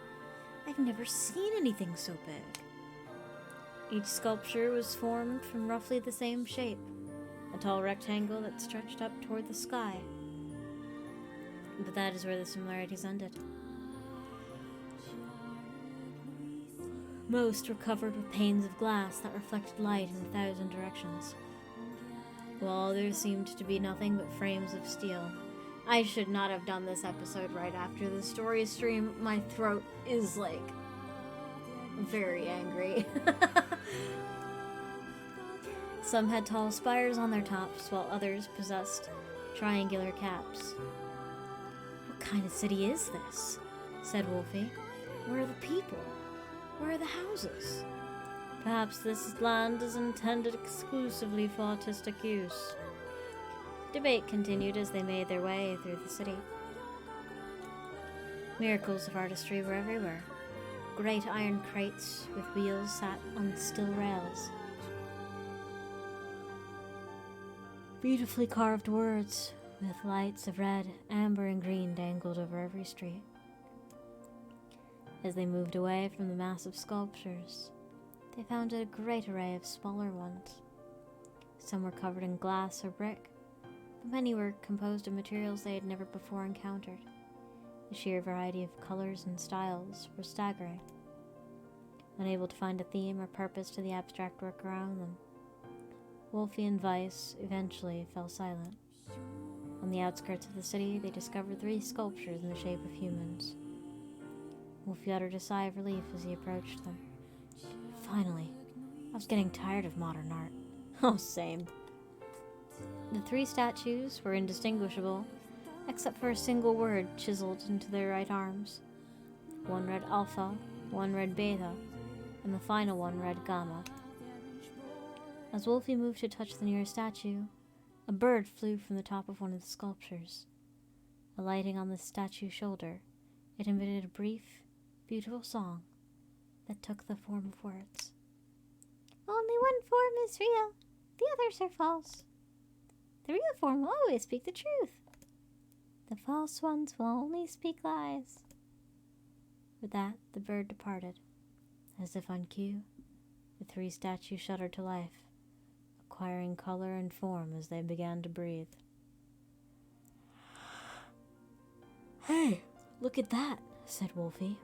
I've never seen anything so big. Each sculpture was formed from roughly the same shape, a tall rectangle that stretched up toward the sky. But that is where the similarities ended. Most were covered with panes of glass that reflected light in 1,000 directions, while there seemed to be nothing but frames of steel. I should not have done this episode right after the story stream. My throat is, like, very angry. Some had tall spires on their tops, while others possessed triangular caps. What kind of city is this? Said Wolfie. Where are the people? Where are the houses? Perhaps this land is intended exclusively for artistic use. Debate continued as they made their way through the city. Miracles of artistry were everywhere. Great iron crates with wheels sat on steel rails. Beautifully carved words with lights of red, amber, and green dangled over every street. As they moved away from the massive sculptures, they found a great array of smaller ones. Some were covered in glass or brick, but many were composed of materials they had never before encountered. The sheer variety of colors and styles were staggering. Unable to find a theme or purpose to the abstract work around them, Wolfie and Weiss eventually fell silent. On the outskirts of the city, they discovered 3 sculptures in the shape of humans. Wolfie uttered a sigh of relief as he approached them. Finally, I was getting tired of modern art. Oh, same. The 3 statues were indistinguishable, except for a single word chiseled into their right arms. One read Alpha, one read Beta, and the final one read Gamma. As Wolfie moved to touch the nearest statue, a bird flew from the top of one of the sculptures. Alighting on the statue's shoulder, it emitted a brief, beautiful song that took the form of words. Only one form is real, the others are false. The real form will always speak the truth. The false ones will only speak lies. With that, the bird departed. As if on cue, the three statues shuddered to life, acquiring color and form as they began to breathe. Hey, look at that, said Wolfie.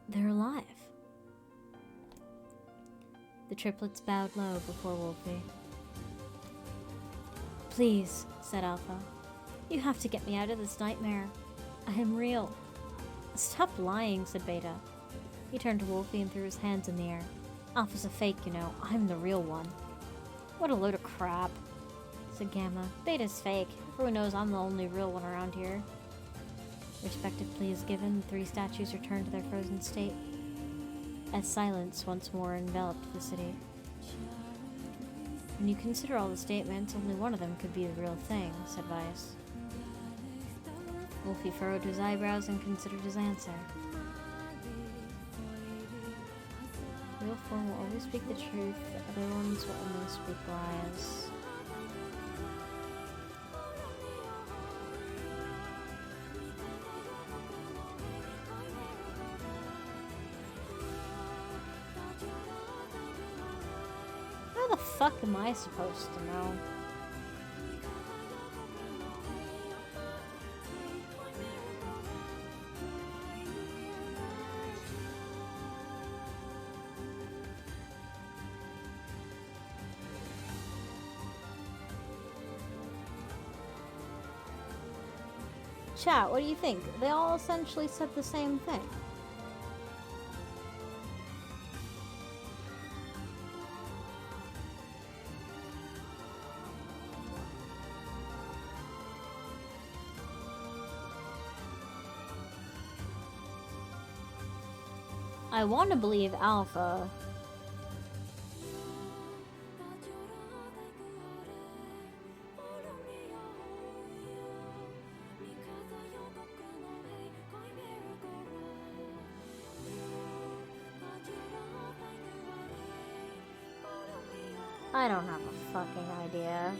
They're alive. The triplets bowed low before Wolfie. Please, said Alpha. You have to get me out of this nightmare. I am real. Stop lying, said Beta. He turned to Wolfie and threw his hands in the air. Alpha's a fake, you know. I'm the real one. What a load of crap, said Gamma. Beta's fake. Everyone knows I'm the only real one around here. Respective pleas given, the three statues returned to their frozen state, as silence once more enveloped the city. When you consider all the statements, only one of them could be the real thing, said Vice. Wolfie furrowed his eyebrows and considered his answer. Real form will always speak the truth, the other ones will only speak lies. How the fuck am I supposed to know? Chat, what do you think? They all essentially said the same thing. I want to believe Alpha. I don't have a fucking idea.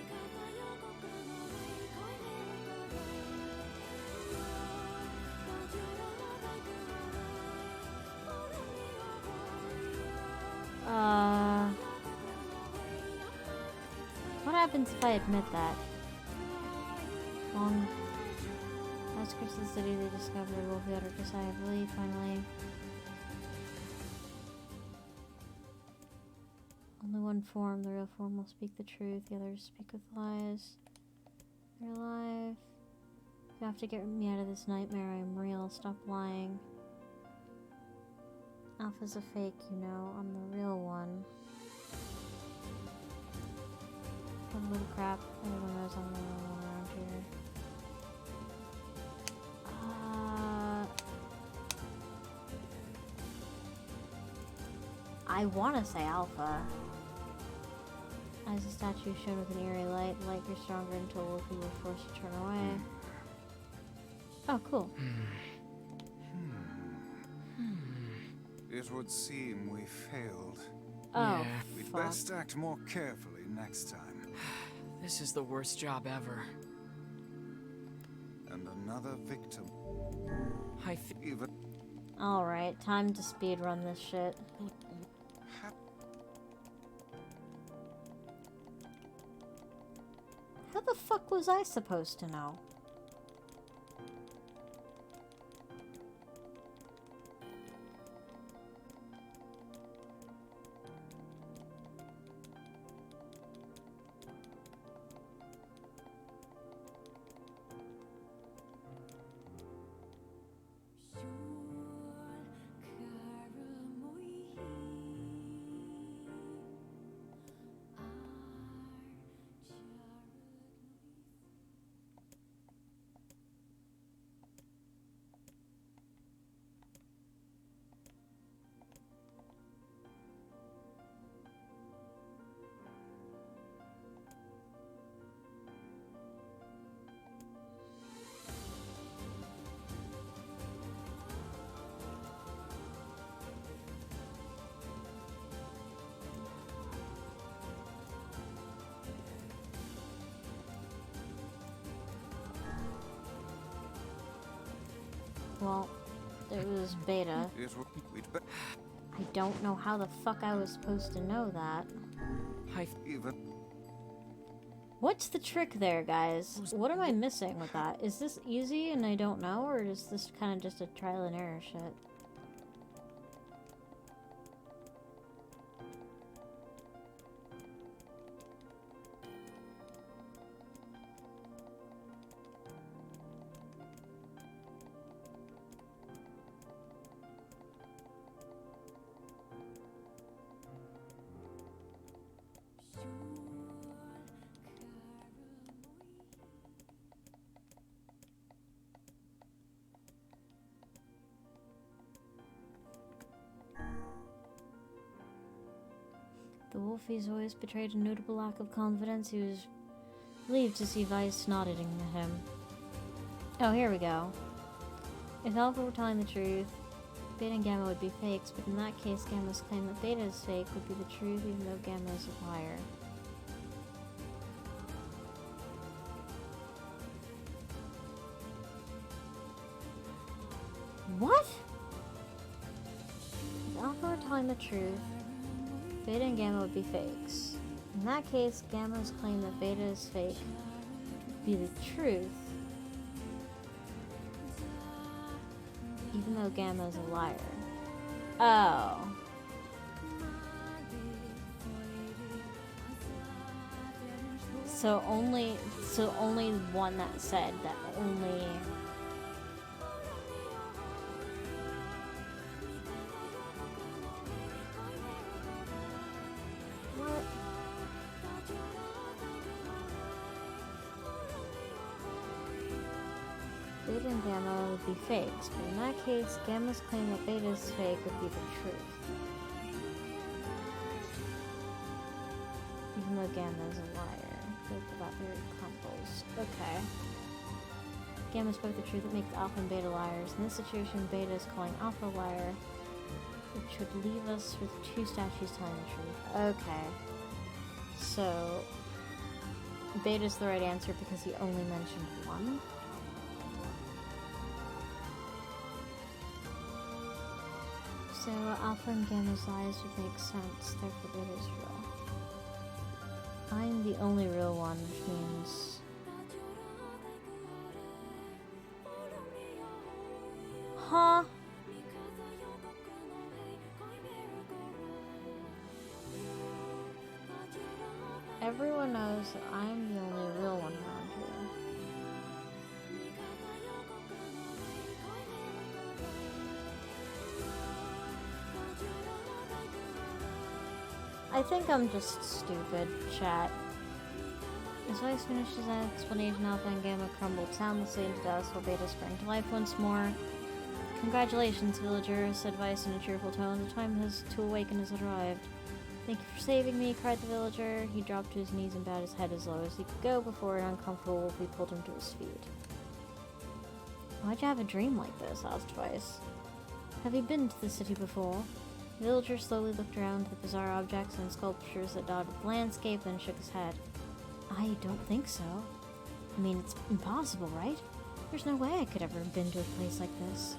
What happens if I admit that? Long outskirts of the city, they discovered Wolfie uttered a sigh of relief, finally. Only one form, the real form will speak the truth, the others speak with lies. They're alive. You have to get me out of this nightmare, I am real, stop lying. Alpha's a fake, you know, I'm the real one. What a little crap, everyone knows I'm the real one around here. I wanna say Alpha. As the statue shone with an eerie light, the light grew stronger until Wolfie was forced to turn away. Oh, cool. It would seem we failed. Oh, Yeah. We'd fuck. best act more carefully next time. This is the worst job ever. And another victim. Even Alright, time to speedrun this shit. How the fuck was I supposed to know? Well, it was beta. We'd better I don't know how the fuck I was supposed to know that. even. What's the trick there, guys? What am I missing with that? Is this easy and I don't know, or is this kind of just a trial and error shit? The Wolfie's always betrayed a notable lack of confidence. He was relieved to see Vice nodding at him. Oh, here we go. If Alpha were telling the truth, Beta and Gamma would be fakes, but in that case, Gamma's claim that Beta is fake would be the truth, even though Gamma is a liar. What? If Alpha were telling the truth, Beta and Gamma would be fakes. In that case, Gamma's claim that Beta is fake would be the truth, even though Gamma is a liar. Oh. So only one that said that only... Beta and Gamma would be fakes, but in that case, Gamma's claim that Beta is fake would be the truth. Even though Gamma is a liar. Both of that very crumbles. Okay. Gamma spoke the truth that makes Alpha and Beta liars. In this situation, Beta is calling Alpha a liar, which would leave us with two statues telling the truth. Okay. So, Beta's the right answer because he only mentioned one. So Alpha and Gamma's lies would make sense, therefore Beta is real. I'm the only real one, which means... Huh? Everyone knows that I'm the only real one around here. I think I'm just stupid, chat. As Vice finishes that explanation, Alpha and Gamma crumbled soundlessly into dust while Beta sprang to life once more. Congratulations, villager, said Vice in a cheerful tone. The time to awaken has arrived. Thank you for saving me, cried the villager. He dropped to his knees and bowed his head as low as he could go before an uncomfortable Wolfie pulled him to his feet. Why'd you have a dream like this? Asked Vice. Have you been to the city before? The villager slowly looked around at the bizarre objects and sculptures that dotted the landscape, then shook his head. I don't think so. I mean, it's impossible, right? There's no way I could ever have been to a place like this.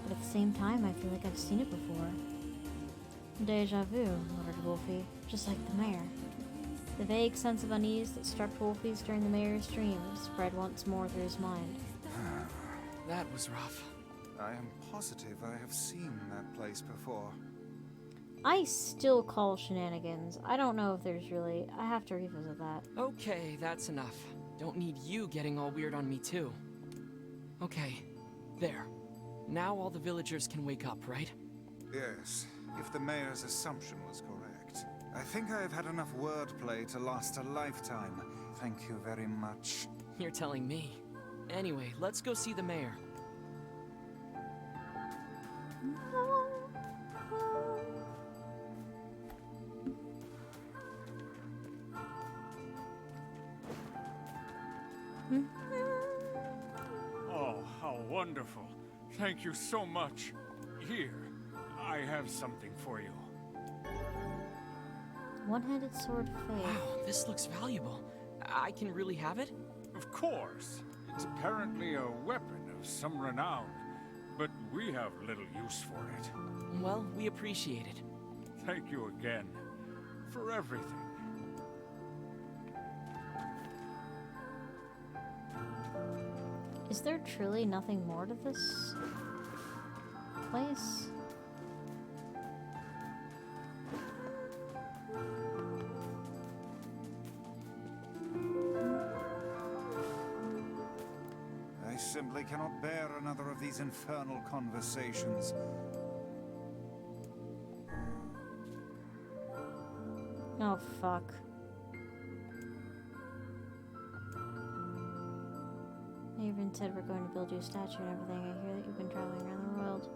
But at the same time, I feel like I've seen it before. Deja vu, muttered Wolfie, just like the mayor. The vague sense of unease that struck Wolfie's during the mayor's dream spread once more through his mind. That was rough. I am positive I have seen that place before. I still call shenanigans. I don't know if there's really... I have to revisit that. Okay, that's enough. Don't need you getting all weird on me too. Okay, there. Now all the villagers can wake up, right? Yes, if the mayor's assumption was correct. I think I have had enough wordplay to last a lifetime. Thank you very much. You're telling me. Anyway, let's go see the mayor. Oh, how wonderful. Thank you so much. Here, I have something for you. One-handed sword of fate. Wow, this looks valuable. I can really have it? Of course. It's apparently a weapon of some renown. but we have little use for it. Well, we appreciate it. Thank you again for everything. Is there truly nothing more to this place? I simply cannot bear another of these infernal conversations. Oh, fuck. They even said we're going to build you a statue and everything. I hear that you've been traveling around the world.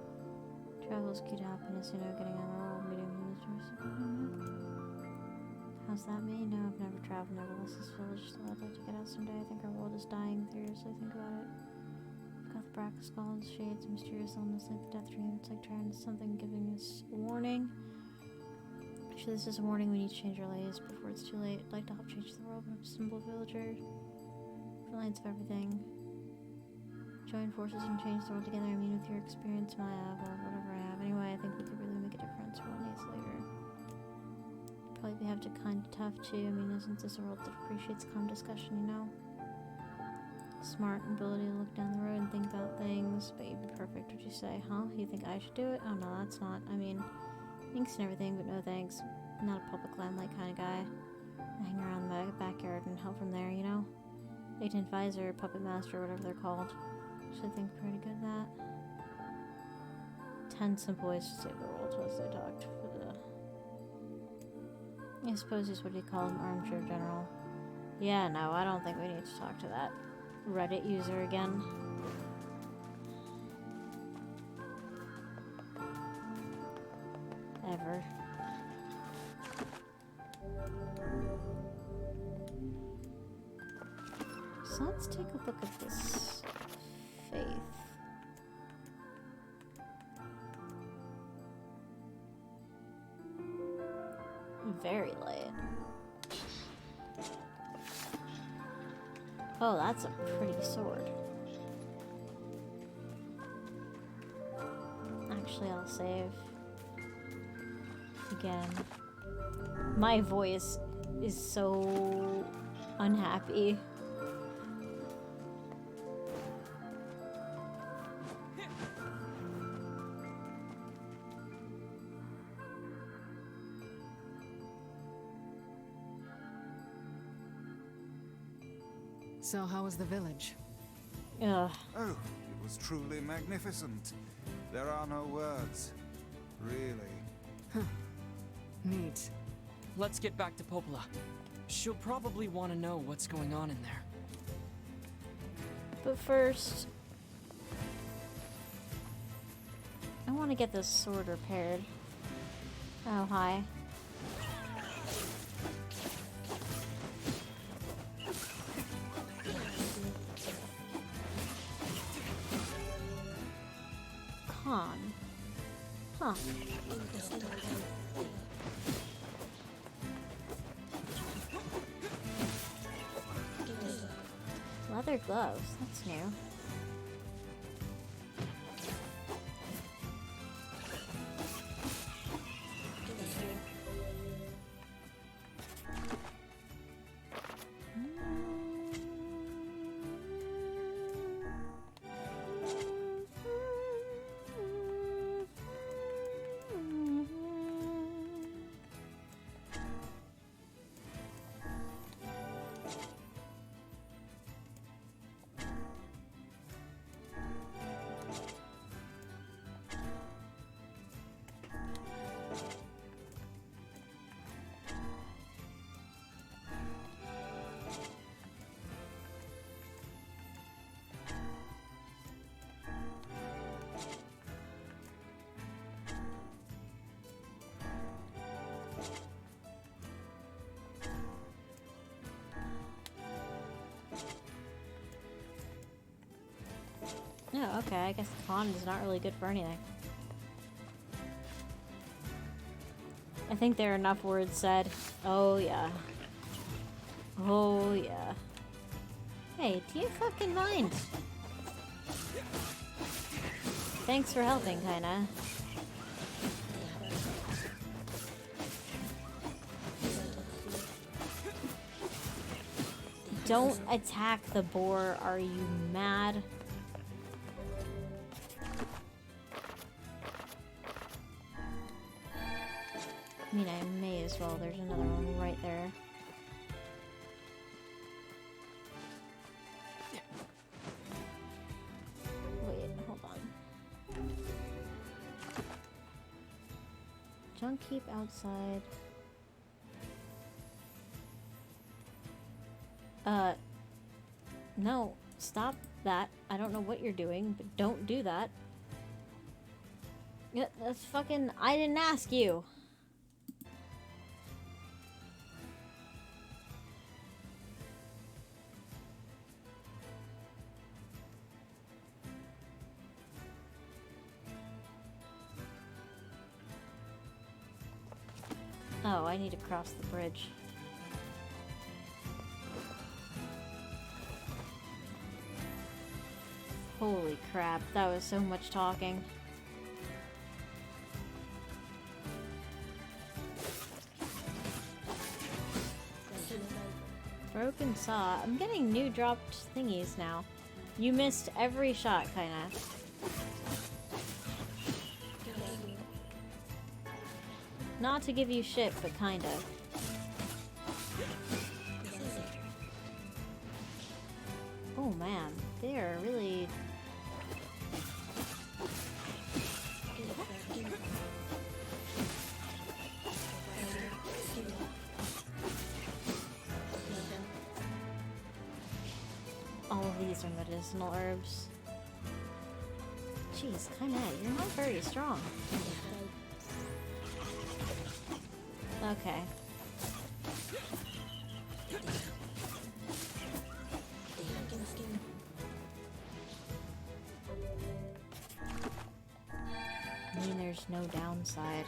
Travel's key to happiness, you know, getting on the road, meeting humans. How's that mean? No, I've never traveled, never left this village, so I'd like to get out someday. I think our world is dying. Seriously, think about it. We've got the bracket skulls, shades, mysterious illness like the death dream. It's like trying to something giving us a warning. Actually, this is a warning. We need to change our ways before it's too late. I'd like to help change the world. I'm a simple villager. Reliance of everything. Join forces and change the world together. I mean, with your experience, my whatever I have. Anyway, I think we could really make a difference. World needs a leader. Probably have to kind of tough too. I mean, isn't this a world that appreciates calm discussion, you know? Smart ability to look down the road and think about things, but you'd be perfect, would you say? Huh? You think I should do it? Oh no, that's not. I mean, thanks and everything, but no thanks. I'm not a public limelight kind of guy. I hang around the backyard and help from there, you know? Like an advisor, puppet master, whatever they're called. Should think pretty good at that. 10 simple ways to save the world as they talked for the... I suppose he's what he called an armchair general. Yeah, no, I don't think we need to talk to that Reddit user again. Ever. So let's take a look at this faith. Very late. Oh, that's a pretty sword. Actually, I'll save. Again. My voice is so unhappy. So how was the village? Ugh. Oh, it was truly magnificent. There are no words. Really. Neat. Let's get back to Popola. She'll probably want to know what's going on in there. But first, I want to get this sword repaired. Oh, hi. Con. Huh. Leather gloves, that's new. Oh, okay, I guess the con is not really good for anything. I think there are enough words said. Oh, yeah. Oh, yeah. Hey, do you fucking mind? Thanks for helping, kinda. Don't attack the boar, are you mad? I mean, I may as well. There's another one right there. Wait, hold on. Junk heap outside. No, stop that. I don't know what you're doing, but don't do that. Yeah, that's fucking... I didn't ask you. Oh, I need to cross the bridge. Holy crap, that was so much talking. Broken saw. I'm getting new dropped thingies now. You missed every shot, kinda. Not to give you shit, but kinda. Oh man, they are really... All of these are medicinal herbs. Jeez, kinda, you're not very strong. Okay. I mean, there's no downside.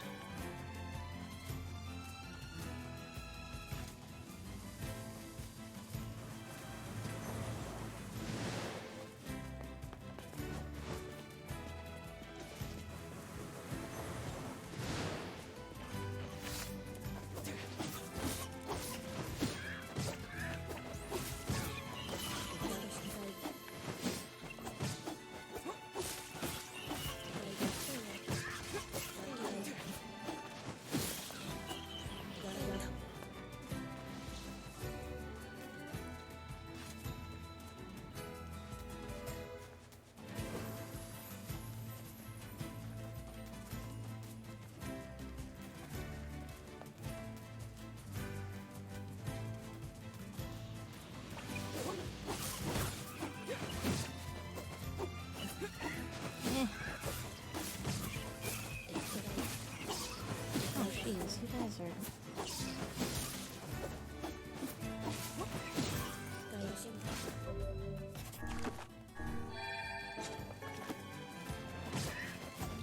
Jeez, you guys are...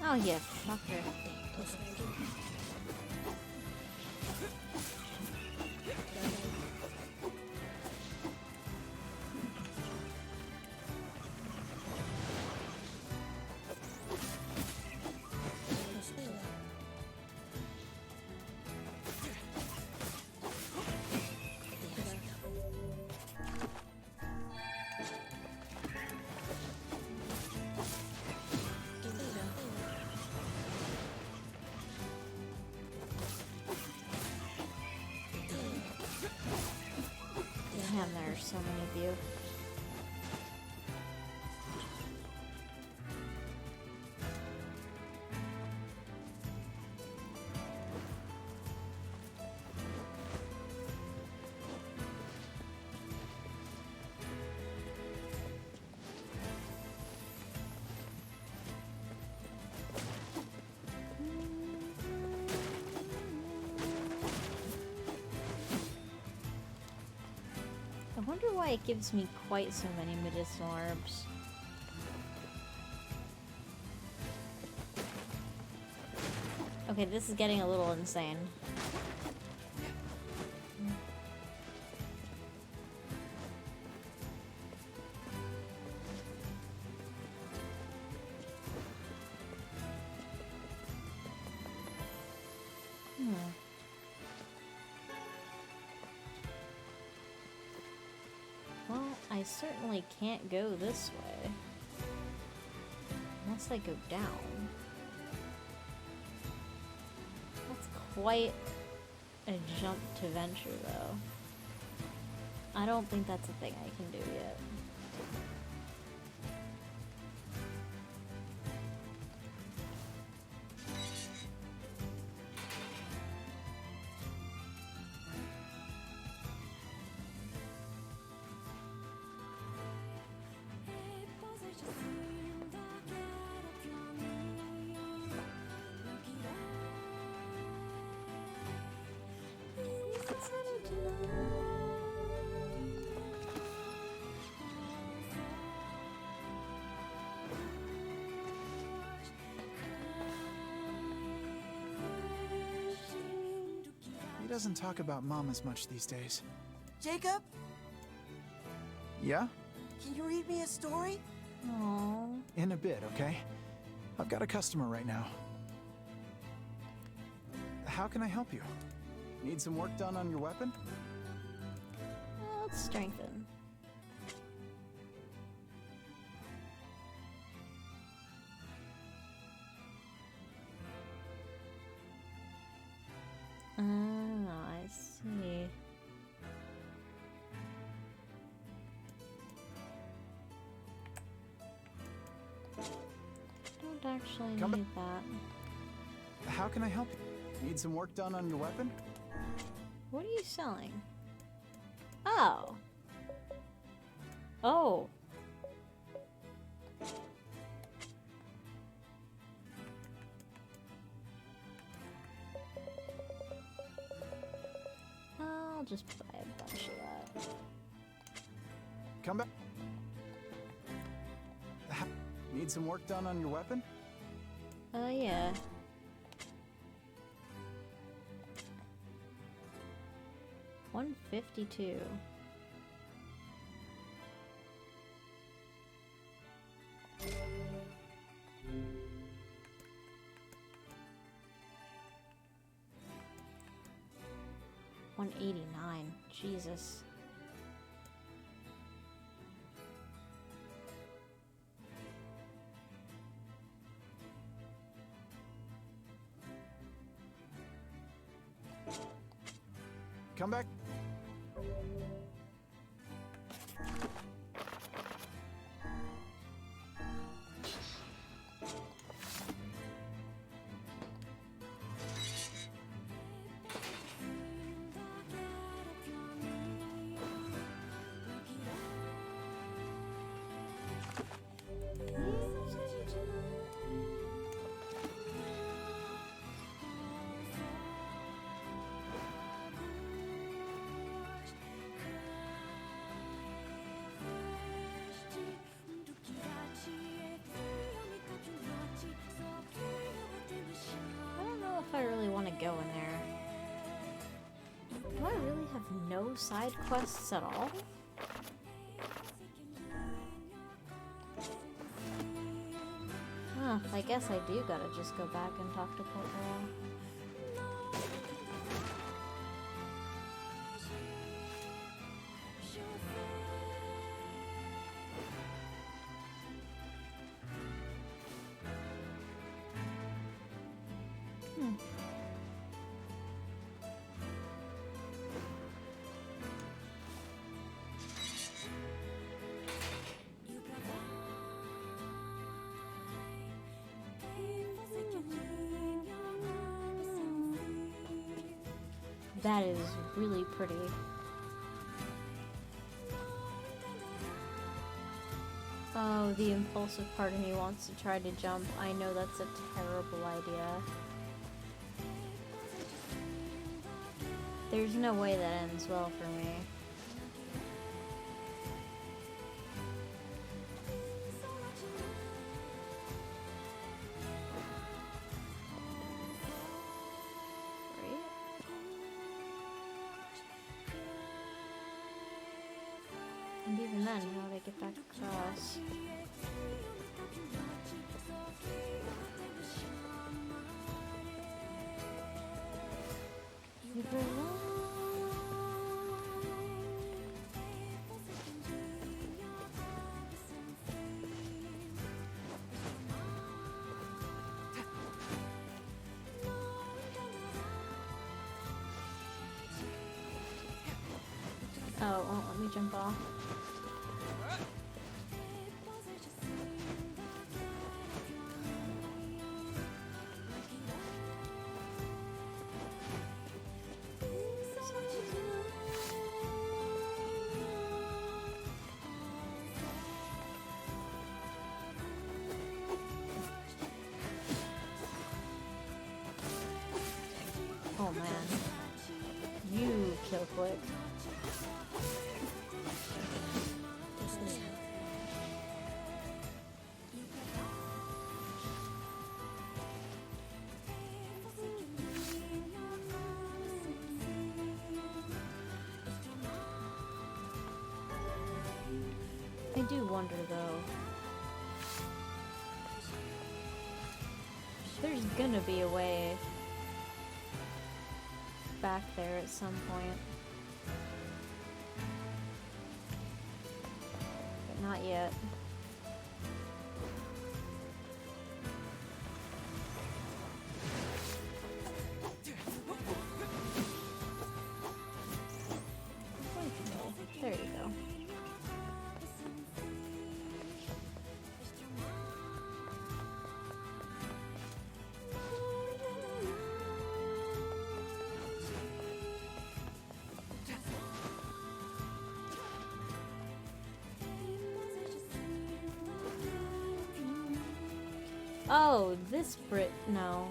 Oh, yeah, fucker. Damn, there are so many of you. I wonder why it gives me quite so many medicinal herbs. Okay, this is getting a little insane. I certainly can't go this way. Unless I go down. That's quite a jump to venture, though. I don't think that's a thing I can do yet. He doesn't talk about Mom as much these days. Jacob, Yeah? can you read me a story? Aww. In a bit, okay? I've got a customer right now. How can I help you? Need some work done on your weapon? Let's strengthen. I see. Don't actually Come need that. How can I help you? Need some work done on your weapon? What are you selling? Oh. Oh. I'll just buy a bunch of that. Come back. Need some work done on your weapon? Yeah. $152. $189. Jesus. Come back. If I really want to go in there. Do I really have no side quests at all? Huh, I guess I do gotta just go back and talk to Corporal. That is really pretty. Oh, the impulsive part of me wants to try to jump. I know that's a terrible idea. There's no way that ends well for me. And even then, how would I get back across? me jump off. Oh man. You kill quick. I do wonder though. There's gonna be a way back there at some point. But not yet. There you go. Oh, this Brit. No.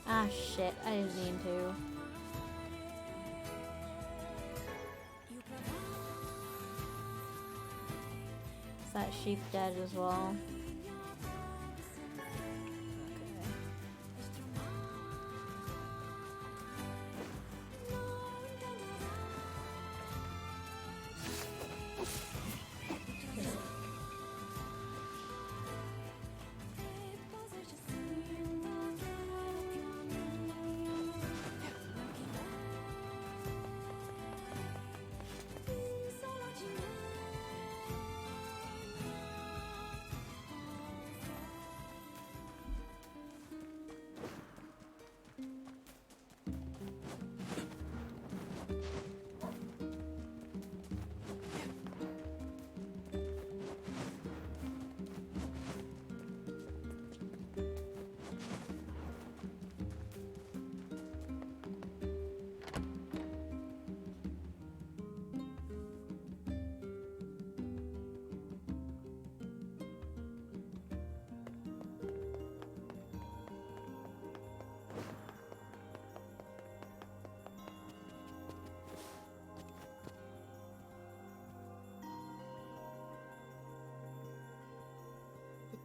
Ah, shit. I didn't mean to. Is that sheep dead as well?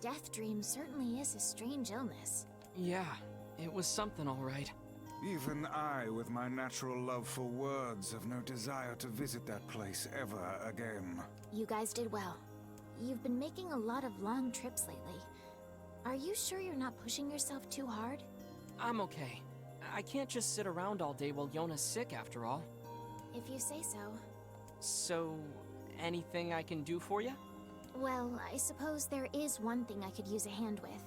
Death dream certainly is a strange illness. Yeah, it was something all right. Even I, with my natural love for words, have no desire to visit that place ever again. You guys did well. You've been making a lot of long trips lately. Are you sure you're not pushing yourself too hard? I'm okay. I can't just sit around all day while Yona's sick after all. If you say so. So, anything I can do for you? Well, I suppose there is one thing I could use a hand with.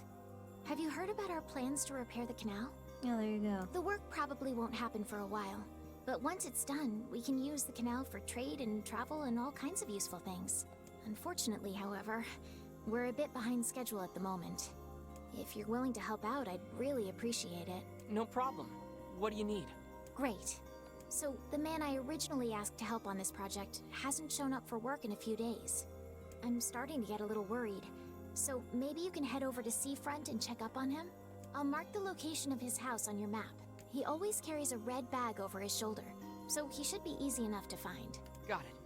Have you heard about our plans to repair the canal? Yeah, there you go. The work probably won't happen for a while, but once it's done, we can use the canal for trade and travel and all kinds of useful things. Unfortunately, however, we're a bit behind schedule at the moment. If you're willing to help out, I'd really appreciate it. No problem. What do you need? Great. So, the man I originally asked to help on this project hasn't shown up for work in a few days. I'm starting to get a little worried, so maybe you can head over to Seafront and check up on him? I'll mark the location of his house on your map. He always carries a red bag over his shoulder, so he should be easy enough to find. Got it.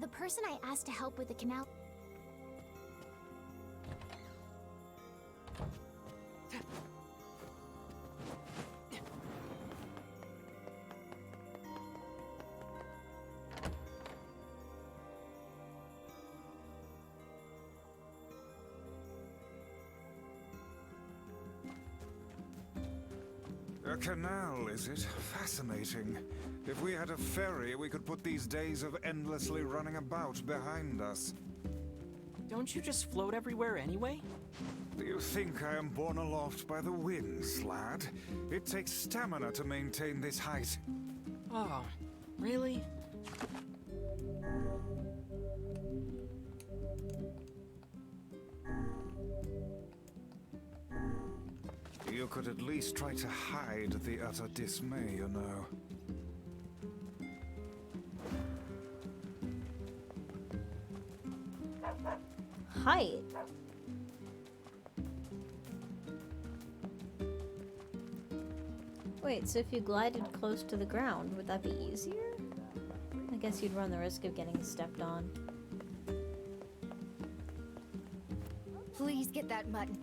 The person I asked to help with the canal... A canal, is it? Fascinating. If we had a ferry, we could put these days of endlessly running about behind us. Don't you just float everywhere anyway? Do you think I am borne aloft by the winds, lad? It takes stamina to maintain this height. Oh, really? You could at least try to hide the utter dismay, you know. Height. Wait, so if you glided close to the ground, would that be easier? I guess you'd run the risk of getting stepped on. Please get that mutton.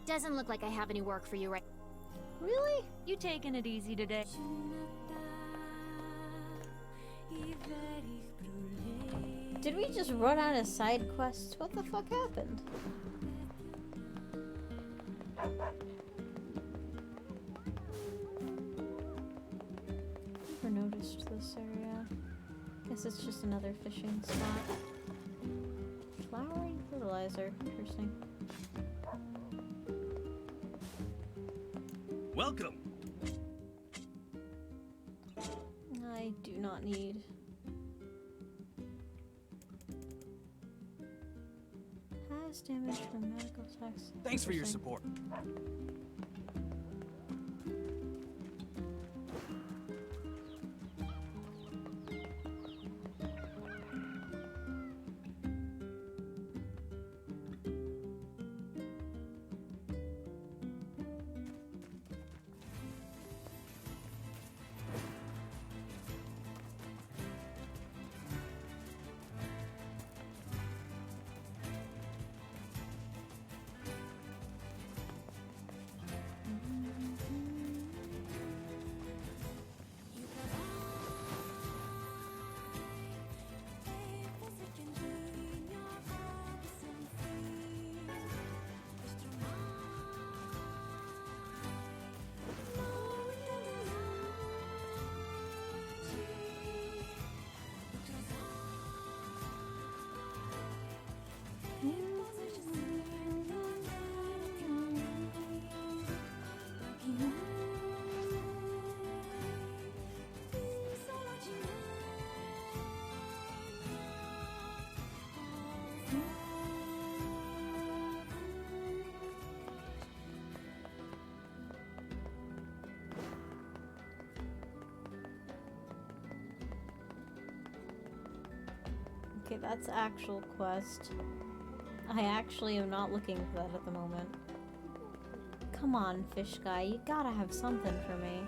Doesn't look like I have any work for you right. Really? You taking it easy today? Did we just run out of side quests? What the fuck happened? Never noticed this area. Guess it's just another fishing spot. Flowering fertilizer. Interesting. Welcome. I do not need. Has damage from medical attacks. Thanks for your support. Okay, that's actual quest. I actually am not looking for that at the moment. Come on, fish guy, you gotta have something for me.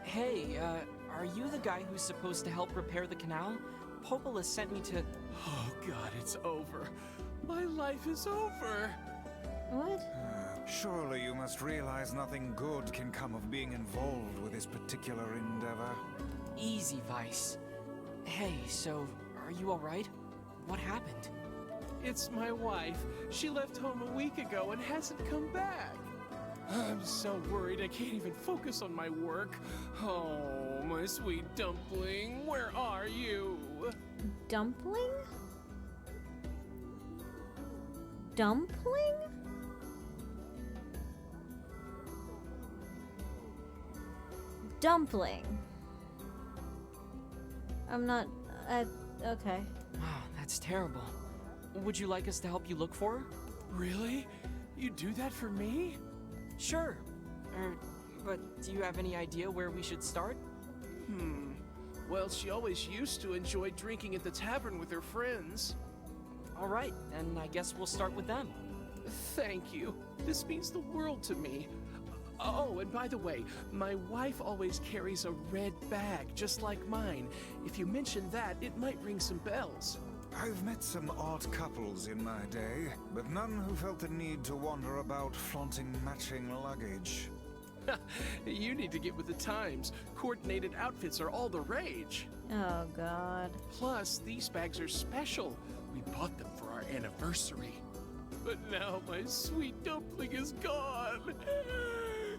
Hey, are you the guy who's supposed to help repair the canal? Popola sent me to... Oh god, it's over. My life is over. What? Surely you must realize nothing good can come of being involved with this particular endeavor. Easy, Vice. Hey, so, are you alright? What happened? It's my wife. She left home a week ago and hasn't come back. I'm so worried I can't even focus on my work. Oh, my sweet dumpling, where are you? Dumpling? Dumpling? Dumpling. I'm not... okay. Wow, that's terrible. Would you like us to help you look for her? Really? You do that for me? Sure. But do you have any idea where we should start? Well, she always used to enjoy drinking at the tavern with her friends. All right, and I guess we'll start with them. Thank you. This means the world to me. Oh, and by the way, my wife always carries a red bag, just like mine. If you mention that, it might ring some bells. I've met some odd couples in my day, but none who felt the need to wander about flaunting matching luggage. You need to get with the times. Coordinated outfits are all the rage. Oh, God. Plus, these bags are special. We bought them for our anniversary. But now my sweet dumpling is gone.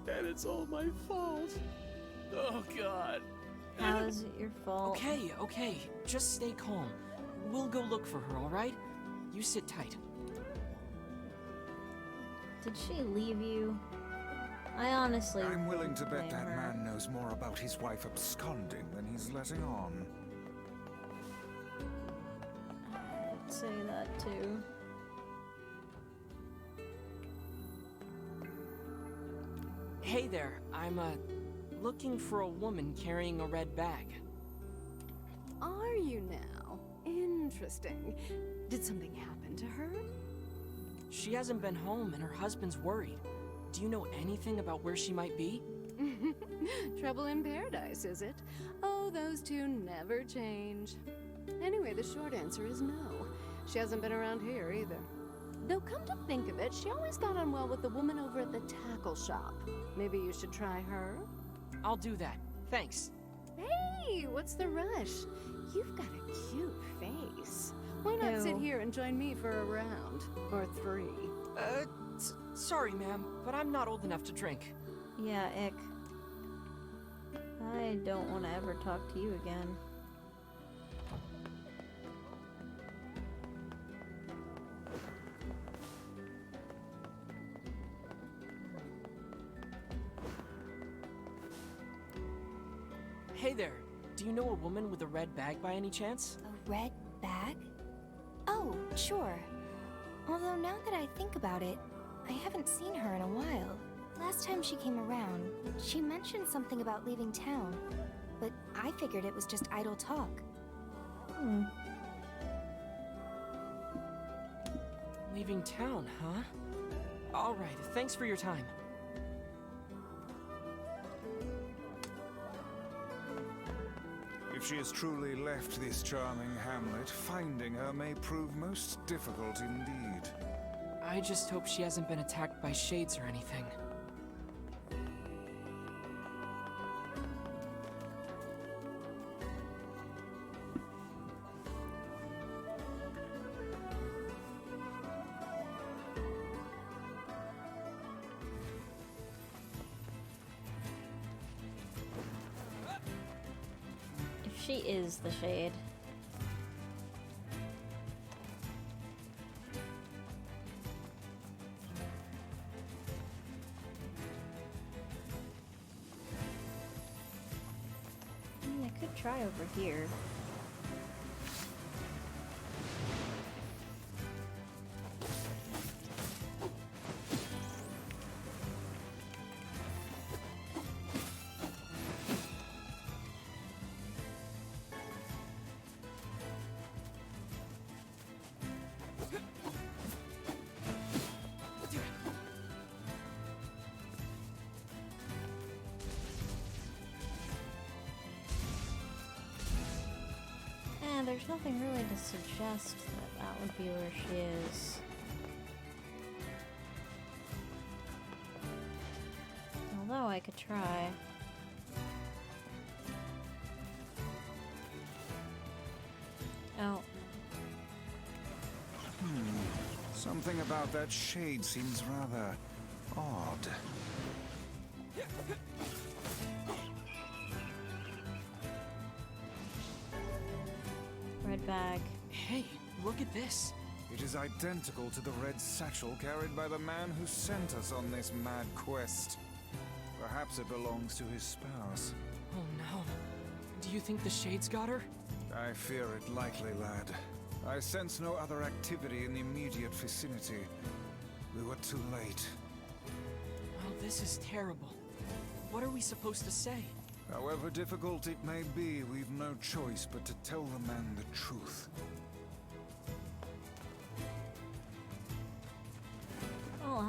And it's all my fault. Oh, God. How is it your fault? Okay. Just stay calm. We'll go look for her, all right? You sit tight. Did she leave you? I honestly... I'm willing to bet blame that her. man knows more about his wife absconding than he's letting on. I'd say that too. Hey there, I'm, looking for a woman carrying a red bag. Are you now? Interesting. Did something happen to her? She hasn't been home and her husband's worried. Do you know anything about where she might be? Trouble in paradise, is it? Oh, those two never change. Anyway, the short answer is no. She hasn't been around here either. Though come to think of it, she always got on well with the woman over at the tackle shop. Maybe you should try her? I'll do that. Thanks. Hey, what's the rush? You've got a cute face. Why not sit Ew. here and join me for a round? Or 3? Sorry, ma'am, but I'm not old enough to drink. Yeah, ick. I don't want to ever talk to you again. Hey there, do you know a woman with a red bag by any chance? A red bag? Oh, sure. Although now that I think about it, I haven't seen her in a while. Last time she came around, she mentioned something about leaving town, but I figured it was just idle talk. Leaving town, huh? All right, thanks for your time. If she has truly left this charming hamlet, finding her may prove most difficult indeed. I just hope she hasn't been attacked by shades or anything. If she is the shade. I could try over here. And there's nothing really to suggest that that would be where she is. Although I could try. Oh. Something about that shade seems rather odd. Red bag. Hey, look at this. It is identical to the red satchel carried by the man who sent us on this mad quest. Perhaps it belongs to his spouse. Oh no. Do you think the shades got her? I fear it likely, lad. I sense no other activity in the immediate vicinity. We were too late. Well, this is terrible. What are we supposed to say? However difficult it may be, we've no choice but to tell the man the truth.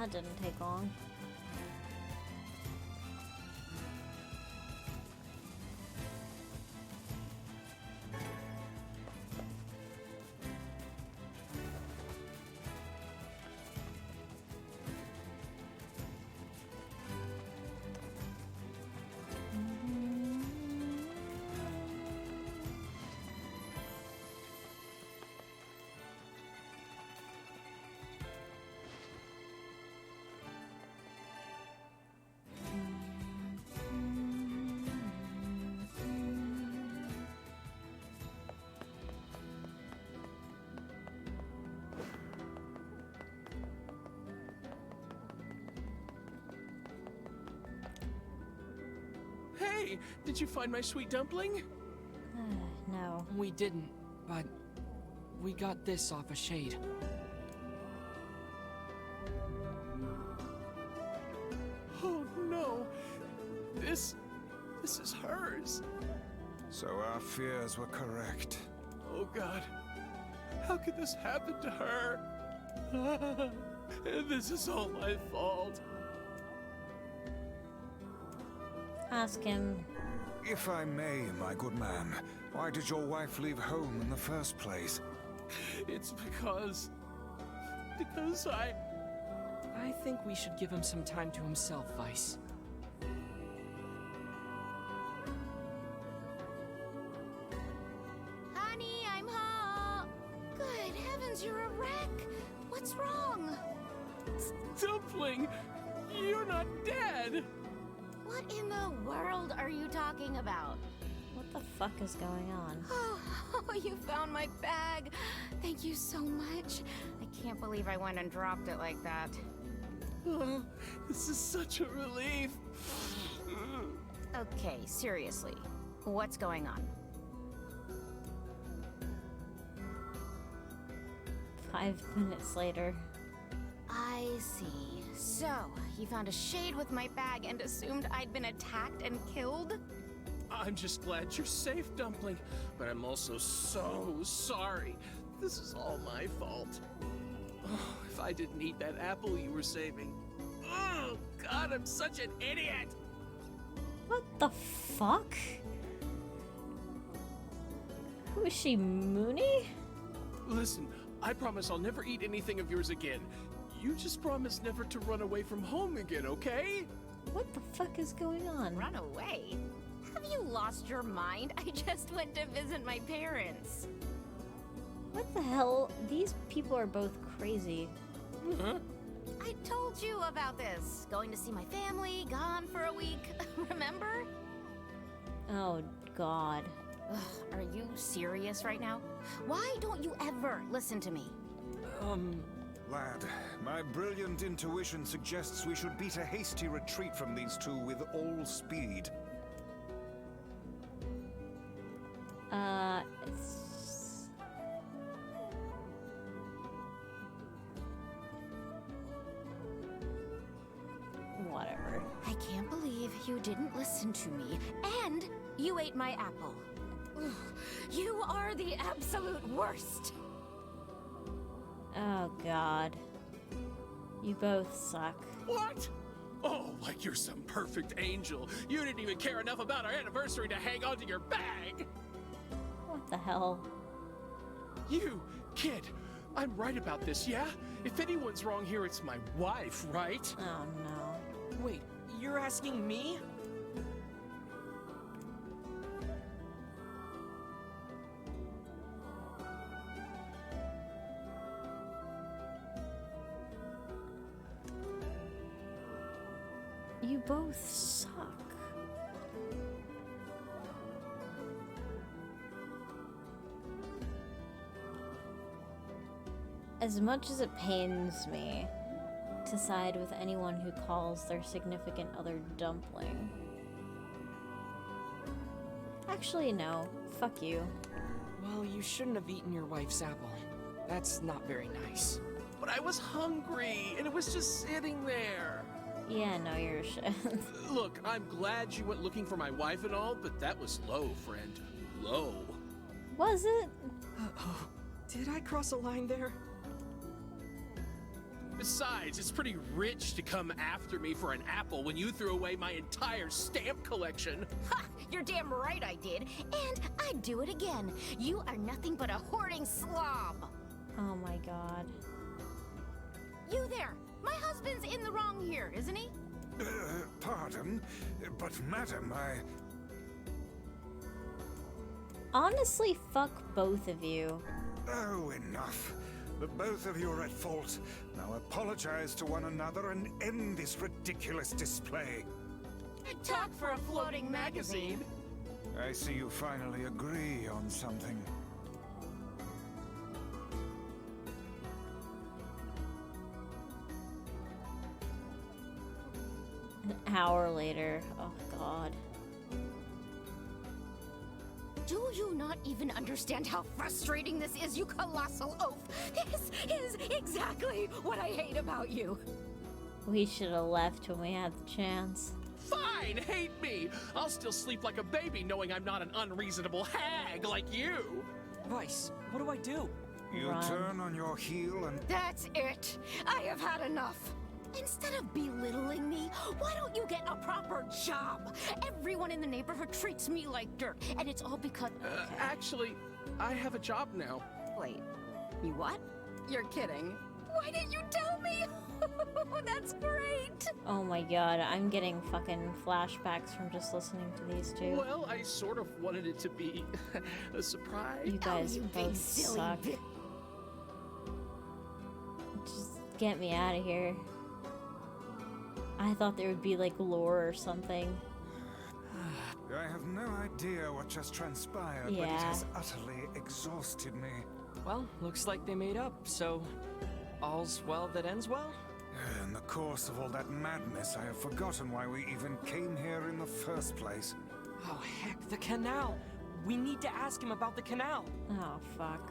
that didn't take long. Hey, did you find my sweet dumpling? No. We didn't, but we got this off a shade. Oh no, this is hers. So our fears were correct. Oh God, how could this happen to her? This is all my fault. Ask him. If I may, my good man, why did your wife leave home in the first place? It's because I think we should give him some time to himself, Vice. Honey, I'm home. Good heavens, you're a wreck. What's wrong? Dumpling, you're not dead. What in the world are you talking about? What the fuck is going on? Oh, you found my bag. Thank you so much. I can't believe I went and dropped it like that. Oh, this is such a relief. Okay, seriously. What's going on? 5 minutes later. I see. So, you found a shade with my bag and assumed I'd been attacked and killed? I'm just glad you're safe, Dumpling, but I'm also so sorry. This is all my fault. Oh, if I didn't eat that apple you were saving. Oh, God, I'm such an idiot! What the fuck? Who is she, Mooney? Listen, I promise I'll never eat anything of yours again. You just promise never to run away from home again, okay? What the fuck is going on? Run away? Have you lost your mind? I just went to visit my parents. What the hell? These people are both crazy. Huh? I told you about this. Going to see my family, gone for a week. Remember? Oh, God. Ugh, are you serious right now? Why don't you ever listen to me? Lad, my brilliant intuition suggests we should beat a hasty retreat from these two with all speed. It's... Whatever. I can't believe you didn't listen to me, and you ate my apple. Ugh, you are the absolute worst. Oh, God. You both suck. What? Oh, like you're some perfect angel. You didn't even care enough about our anniversary to hang on to your bag. What the hell? You, kid, I'm right about this, yeah? If anyone's wrong here, it's my wife, right? Oh, no. Wait, you're asking me? You both suck. As much as it pains me to side with anyone who calls their significant other Dumpling. Actually, no. Fuck you. Well, you shouldn't have eaten your wife's apple. That's not very nice. But I was hungry, and it was just sitting there. Yeah, no, you're a shit. Look, I'm glad you went looking for my wife and all, but that was low, friend. Low. Was it? Uh-oh. Did I cross a line there? Besides, it's pretty rich to come after me for an apple when you threw away my entire stamp collection. Ha! You're damn right I did. And I'd do it again. You are nothing but a hoarding slob. Oh my god. You there! My husband's in the wrong here, isn't he? Pardon, but madam, Honestly, fuck both of you. Oh, enough. The both of you are at fault. Now apologize to one another and end this ridiculous display. Talk for a floating magazine. I see you finally agree on something. An hour later. Oh god. Do you not even understand how frustrating this is, you colossal oaf? This is exactly what I hate about you. We should have left when we had the chance. Fine, hate me. I'll still sleep like a baby knowing I'm not an unreasonable hag like you. Vice, what do I do? You Run. turn on your heel and... That's it. I have had enough. Instead of belittling me, why don't you get a proper job? Everyone in the neighborhood treats me like dirt, and it's all because... Actually, I have a job now. Wait, you what? You're kidding. Why didn't you tell me? That's great. Oh my god, I'm getting fucking flashbacks from just listening to these two. Well, I sort of wanted it to be a surprise. You guys you both big silly suck. Just get me out of here. I thought there would be like lore or something. I have no idea what just transpired, but it Yeah. has utterly exhausted me. Well, looks like they made up, so all's well that ends well? In the course of all that madness, I have forgotten why we even came here in the first place. Oh heck, the canal! We need to ask him about the canal! Oh fuck.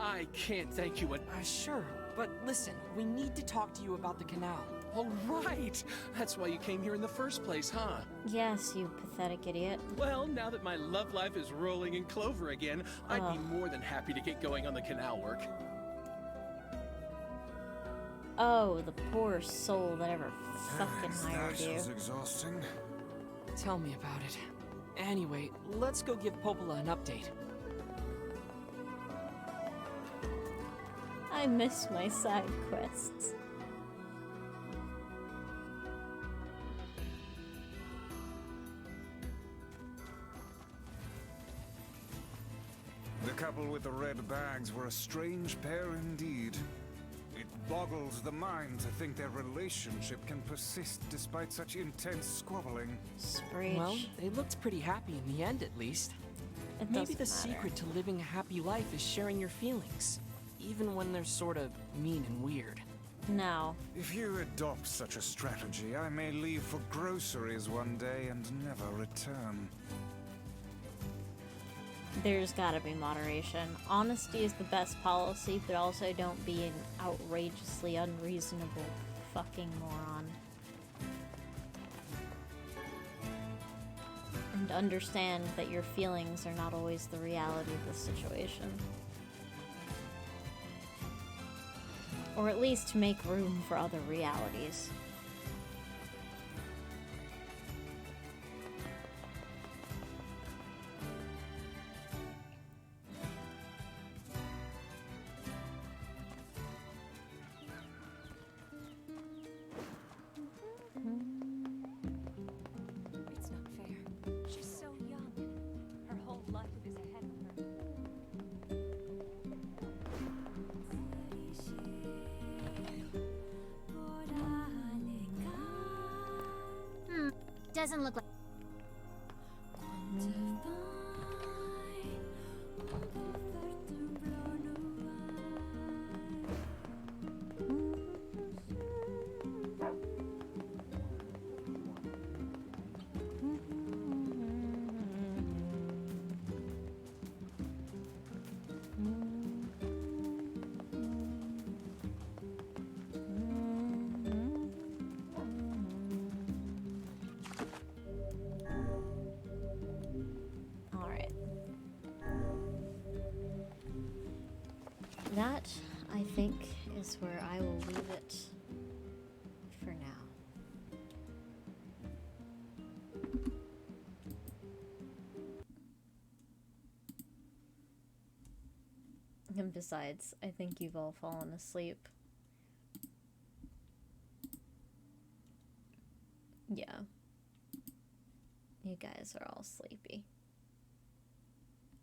I can't thank you. Sure, but listen, we need to talk to you about the canal. All right. That's why you came here in the first place, huh? Yes, you pathetic idiot. Well, now that my love life is rolling in clover again, I'd be Ugh. more than happy to get going on the canal work. Oh, the poor soul that ever fucking hired That you. was exhausting. Tell me about it. Anyway, let's go give Popola an update. I miss my side quests. The couple with the red bags were a strange pair indeed. It boggles the mind to think their relationship can persist despite such intense squabbling. Screech. Well, they looked pretty happy in the end, at least. It Maybe doesn't the matter. secret to living a happy life is sharing your feelings, even when they're sort of mean and weird. No. If you adopt such a strategy, I may leave for groceries one day and never return. There's gotta be moderation. Honesty is the best policy, but also don't be an outrageously unreasonable fucking moron. And understand that your feelings are not always the reality of the situation. Or at least make room for other realities. It's not fair. She's so young. Her whole life is ahead of her. Doesn't look like... is where I will leave it for now. And besides, I think you've all fallen asleep. Yeah. You guys are all sleepy.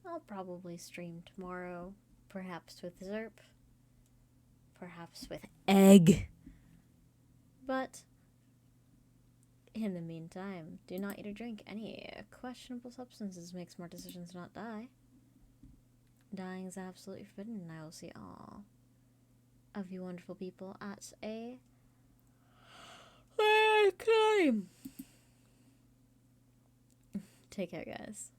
I'll probably stream tomorrow, perhaps with Zerp, perhaps with egg. But in the meantime, do not eat or drink any questionable substances. Make smart decisions, not die. Dying is absolutely forbidden, and I will see all of you wonderful people at a time. Take care, guys.